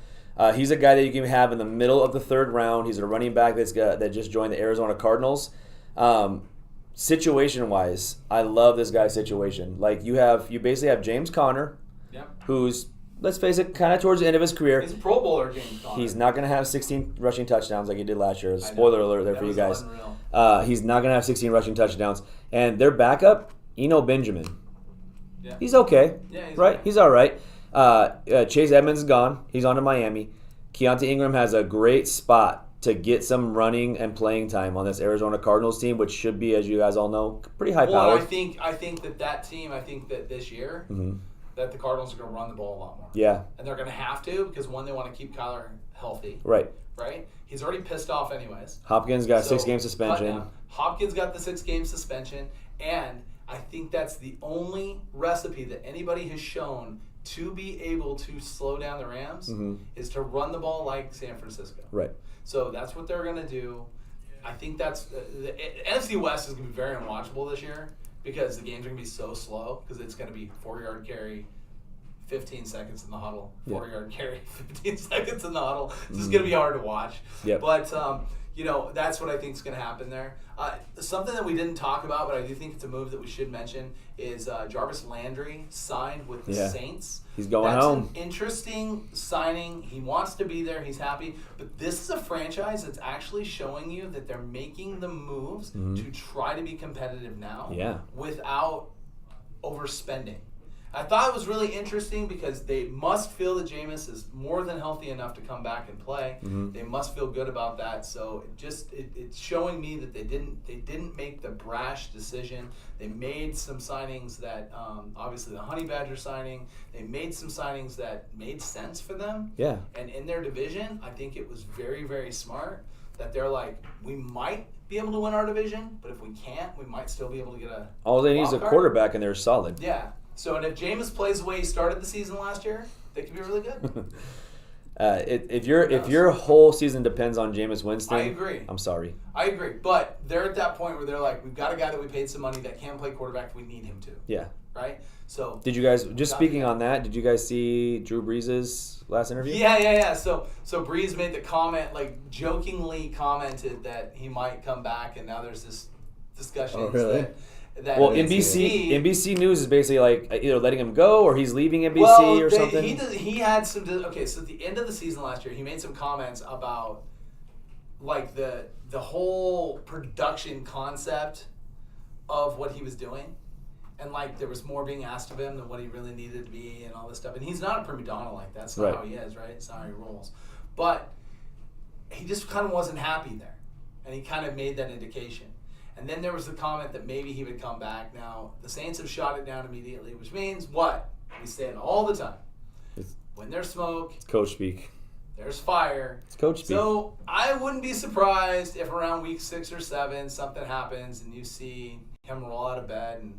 He's a guy that you can have in the middle of the third round. He's a running back that just joined the Arizona Cardinals. Situation-wise, I love this guy's situation. Like you basically have James Conner, who's, let's face it, kind of towards the end of his career. He's a Pro Bowler, James Conner. He's not going to have 16 rushing touchdowns like he did last year. Spoiler alert there for you guys. He's not going to have 16 rushing touchdowns. And their backup, Eno Benjamin. Yeah. He's okay. Yeah, he's right? okay. He's all right. Chase Edmonds is gone. He's on to Miami. Keontae Ingram has a great spot to get some running and playing time on this Arizona Cardinals team, which should be, as you guys all know, pretty high powered. Well, I think that team, this year, that the Cardinals are going to run the ball a lot more. Yeah. And they're going to have to because, one, they want to keep Kyler healthy. Right. He's already pissed off anyways. Hopkins got a 6-game suspension. Hopkins got the 6-game suspension, and I think that's the only recipe that anybody has shown to be able to slow down the Rams is to run the ball like San Francisco. Right. So that's what they're going to do. I think that's the NFC West is going to be very unwatchable this year because the games are going to be so slow because it's going to be 4-yard carry, 15 seconds in the huddle, 4-yard carry, 15 seconds in the huddle. This is going to be hard to watch. Yep. But, that's what I think is going to happen there. Something that we didn't talk about, but I do think it's a move that we should mention, is Jarvis Landry signed with the Saints. He's going home. That's an interesting signing. He wants to be there. He's happy. But this is a franchise that's actually showing you that they're making the moves to try to be competitive now without overspending. I thought it was really interesting because they must feel that Jameis is more than healthy enough to come back and play. They must feel good about that. So it's showing me that they didn't make the brash decision. They made some signings that obviously the Honey Badger signing. They made some signings that made sense for them. Yeah. And in their division, I think it was very, very smart that they're like, we might be able to win our division, but if we can't, we might still be able to get a all they need is a card. Quarterback, and they're solid. Yeah. So, and if Jameis plays the way he started the season last year, they could be really good. If your whole season depends on Jameis Winston, I agree. I'm sorry. I agree, but they're at that point where they're like, we've got a guy that we paid some money that can play quarterback. We need him to. Yeah. Right. So. Did you guys speaking on that? Did you guys see Drew Brees' last interview? Yeah. So Brees made the comment, like jokingly commented that he might come back, and now there's this discussion. Oh, really? Well, NBC News is basically like either letting him go or he's leaving NBC or something. He had some. Okay, so at the end of the season last year, he made some comments about like the whole production concept of what he was doing, and like there was more being asked of him than what he really needed to be, and all this stuff. And he's not a prima donna like that. That's not how he is, right? It's not how he rolls. But he just kind of wasn't happy there, and he kind of made that indication. And then there was the comment that maybe he would come back. Now, the Saints have shot it down immediately, which means what? We say it all the time. When there's smoke. It's coach speak. there's fire. It's coach speak. So I wouldn't be surprised if around week 6 or 7 something happens and you see him roll out of bed and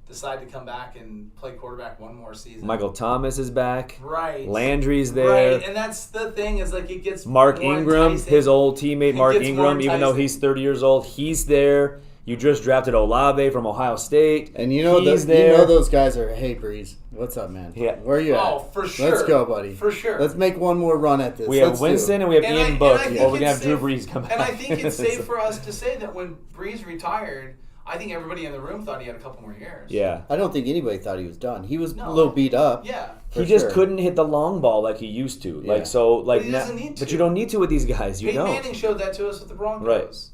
decide to come back and play quarterback one more season. Michael Thomas is back. Right. Landry's there. Right, and that's the thing is like it gets Mark more Ingram, enticing. his old teammate It Mark gets more Ingram, even though enticing. he's 30 years old, he's there. You just drafted Olave from Ohio State. And you know he's there. you know those guys are, hey, Brees, what's up, man? Yeah. Where are you at? Oh, for sure. Let's go, buddy. For sure. Let's make one more run at this. We have Let's do it. Winston and we have And Ian I Book, think or we're going to it's have Drew safe- Brees come back. And I think it's safe for us to say that when Brees retired, I think everybody in the room thought he had a couple more years. Yeah. I don't think anybody thought he was done. He was No. a little beat up. Yeah. He for just sure. couldn't hit the long ball like he used to. Yeah. Like so, like But he doesn't need but to. you don't need to with these guys. You Peyton don't. Manning showed that to us with the Broncos. Right.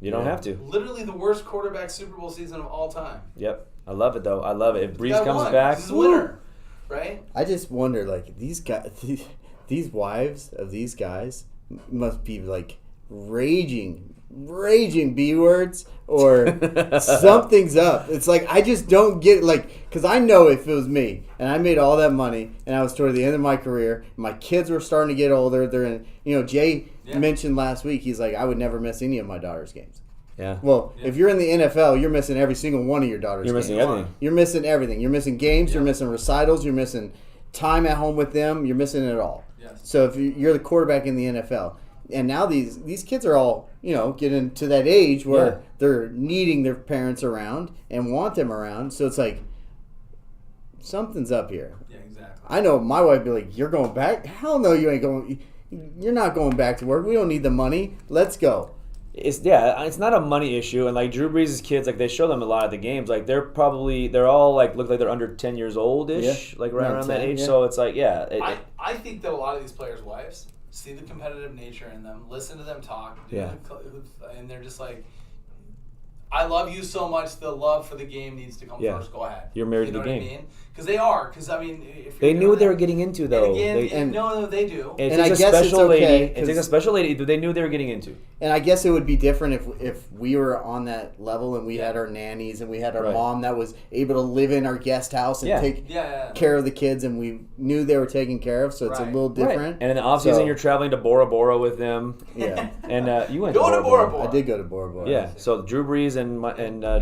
You don't Yeah. have to. Literally the worst quarterback Super Bowl season of all time. Yep. I love it though. I love it. If The Brees guy comes won. back, He's a winner, right? I just wonder, like, these guys, these wives of these guys must be like raging B words or something's up. It's like I just don't get like, because I know if it was me and I made all that money and I was toward the end of my career, my kids were starting to get older. They're in, Jay mentioned last week. He's like, I would never miss any of my daughter's games. yeah. Well, if you're in the NFL, you're missing every single one of your daughter's You're games. missing everything. You're missing everything. You're missing games. You're missing recitals. You're missing time at home with them. You're missing it all. Yes. So if you're the quarterback in the NFL, and now these kids are all getting to that age where they're needing their parents around and want them around. So it's like something's up here. Yeah, exactly. I know my wife would be like, "You're going back? Hell no, you ain't going. You're not going back to work. We don't need the money. Let's go." It's not a money issue, and like Drew Brees' kids, like they show them a lot of the games. Like they're all like look like they're under 10 years old ish, like right around that 10, age. yeah. So it's like I think that a lot of these players' wives see the competitive nature in them, listen to them talk, and they're just like, I love you so much. The love for the game needs to come first. Go ahead. You're married to the what game. I mean? Because they are. Because I mean, if they you're knew doing what they that- were getting into though. And again, They- no, they do. It And takes I a guess it's special lady. okay, It takes a 'cause- special lady, but they knew what they were getting into. And I guess it would be different if we were on that level and we had our nannies and we had our Right. mom that was able to live in our guest house and take Yeah. care of the kids and we knew they were taken care of. So it's a Right. little different. Right. And in the off season, So- you're traveling to Bora Bora with them. Yeah. And you went Go to to Bora Bora Bora. Bora. I did go to Bora Bora. Yeah. So Drew Brees and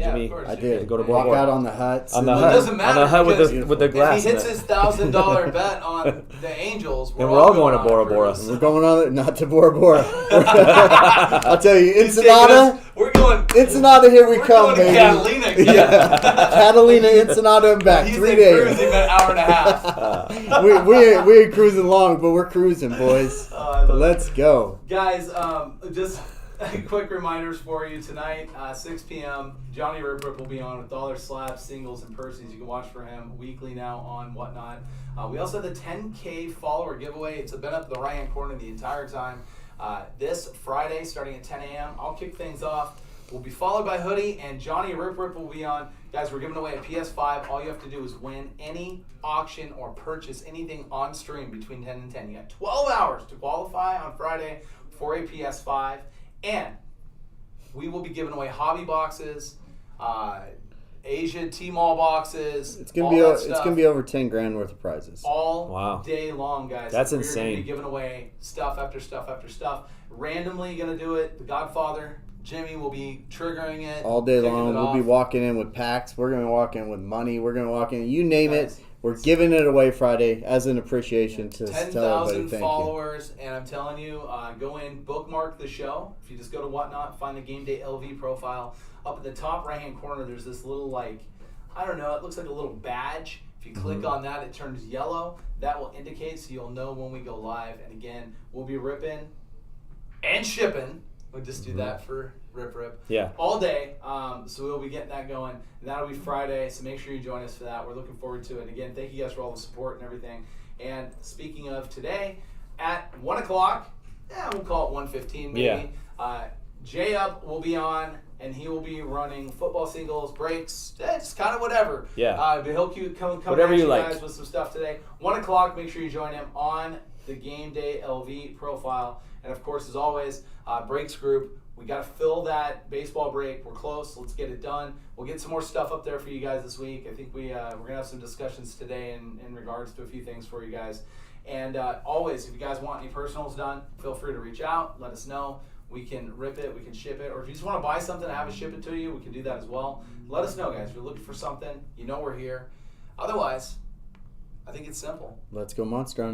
Jimmy. of course. I did. Go to Walk Bora Bora. out on the huts. On the and hut. It doesn't matter on the hut with because the glass. If he hits in it. his $1,000 bet on the Angels, Then we're all going to on a Bora Bora. cruise. We're going on not to Bora Bora. I'll tell you, He's taking Ensenada. us- We're going. Ensenada, here we We're come, going to baby. Catalina. Yeah. Catalina, Ensenada, and back. He's 3 in days. cruising an hour and a half. we ain't cruising long, but we're cruising, boys. I love it. Let's go. Guys, just quick reminders for you tonight, 6 p.m. Johnny Rip will be on with Dollar Slabs, Singles, and Percy's. You can watch for him weekly now on Whatnot. We also have the 10K follower giveaway. It's been up in the right-hand corner the entire time. This Friday, starting at 10 a.m. I'll kick things off. We'll be followed by Hoodie, and Johnny Rip will be on. Guys, we're giving away a PS5. All you have to do is win any auction or purchase anything on stream between 10 and 10. You got 12 hours to qualify on Friday for a PS5. And we will be giving away hobby boxes, Asia T-Mall boxes. It's gonna all be that it's stuff gonna be over 10 grand worth of prizes. all Wow. day long, guys. That's We're insane. Gonna be giving away stuff after stuff after stuff. Randomly gonna do it. The Godfather, Jimmy, will be triggering it All day kicking long, it we'll be off. walking in with packs. We're gonna walk in with money. We're gonna walk in. You name Guys, it. We're giving it away Friday as an appreciation to tell everybody 10,000 thank followers, and I'm telling you, go in, bookmark the show. If you just go to Whatnot, find the Game Day LV profile. Up at the top right-hand corner, there's this little, like, I don't know, it looks like a little badge. If you click on that, it turns yellow. That will indicate so you'll know when we go live. And again, we'll be ripping and shipping. We'll just do that for Rip. Yeah. All day. So we'll be getting that going. And that'll be Friday, so make sure you join us for that. We're looking forward to it. And again, thank you guys for all the support and everything. And speaking of today, at 1 o'clock, we'll call it 1:15 maybe. Jay Up will be on, and he will be running football singles, breaks, just kind of whatever. Yeah. But he'll come Whatever at you you like. guys with some stuff today. 1 o'clock, make sure you join him on the Game Day LV profile. And of course, as always, Breaks Group, We got to fill that baseball break. We're close. Let's get it done. We'll get some more stuff up there for you guys this week. I think we're going to have some discussions today in regards to a few things for you guys. And always, if you guys want any personals done, feel free to reach out. Let us know. We can rip it. We can ship it. Or if you just want to buy something and have us ship it to you, we can do that as well. Let us know, guys. If you're looking for something, you know we're here. Otherwise, I think it's simple. Let's go Monster on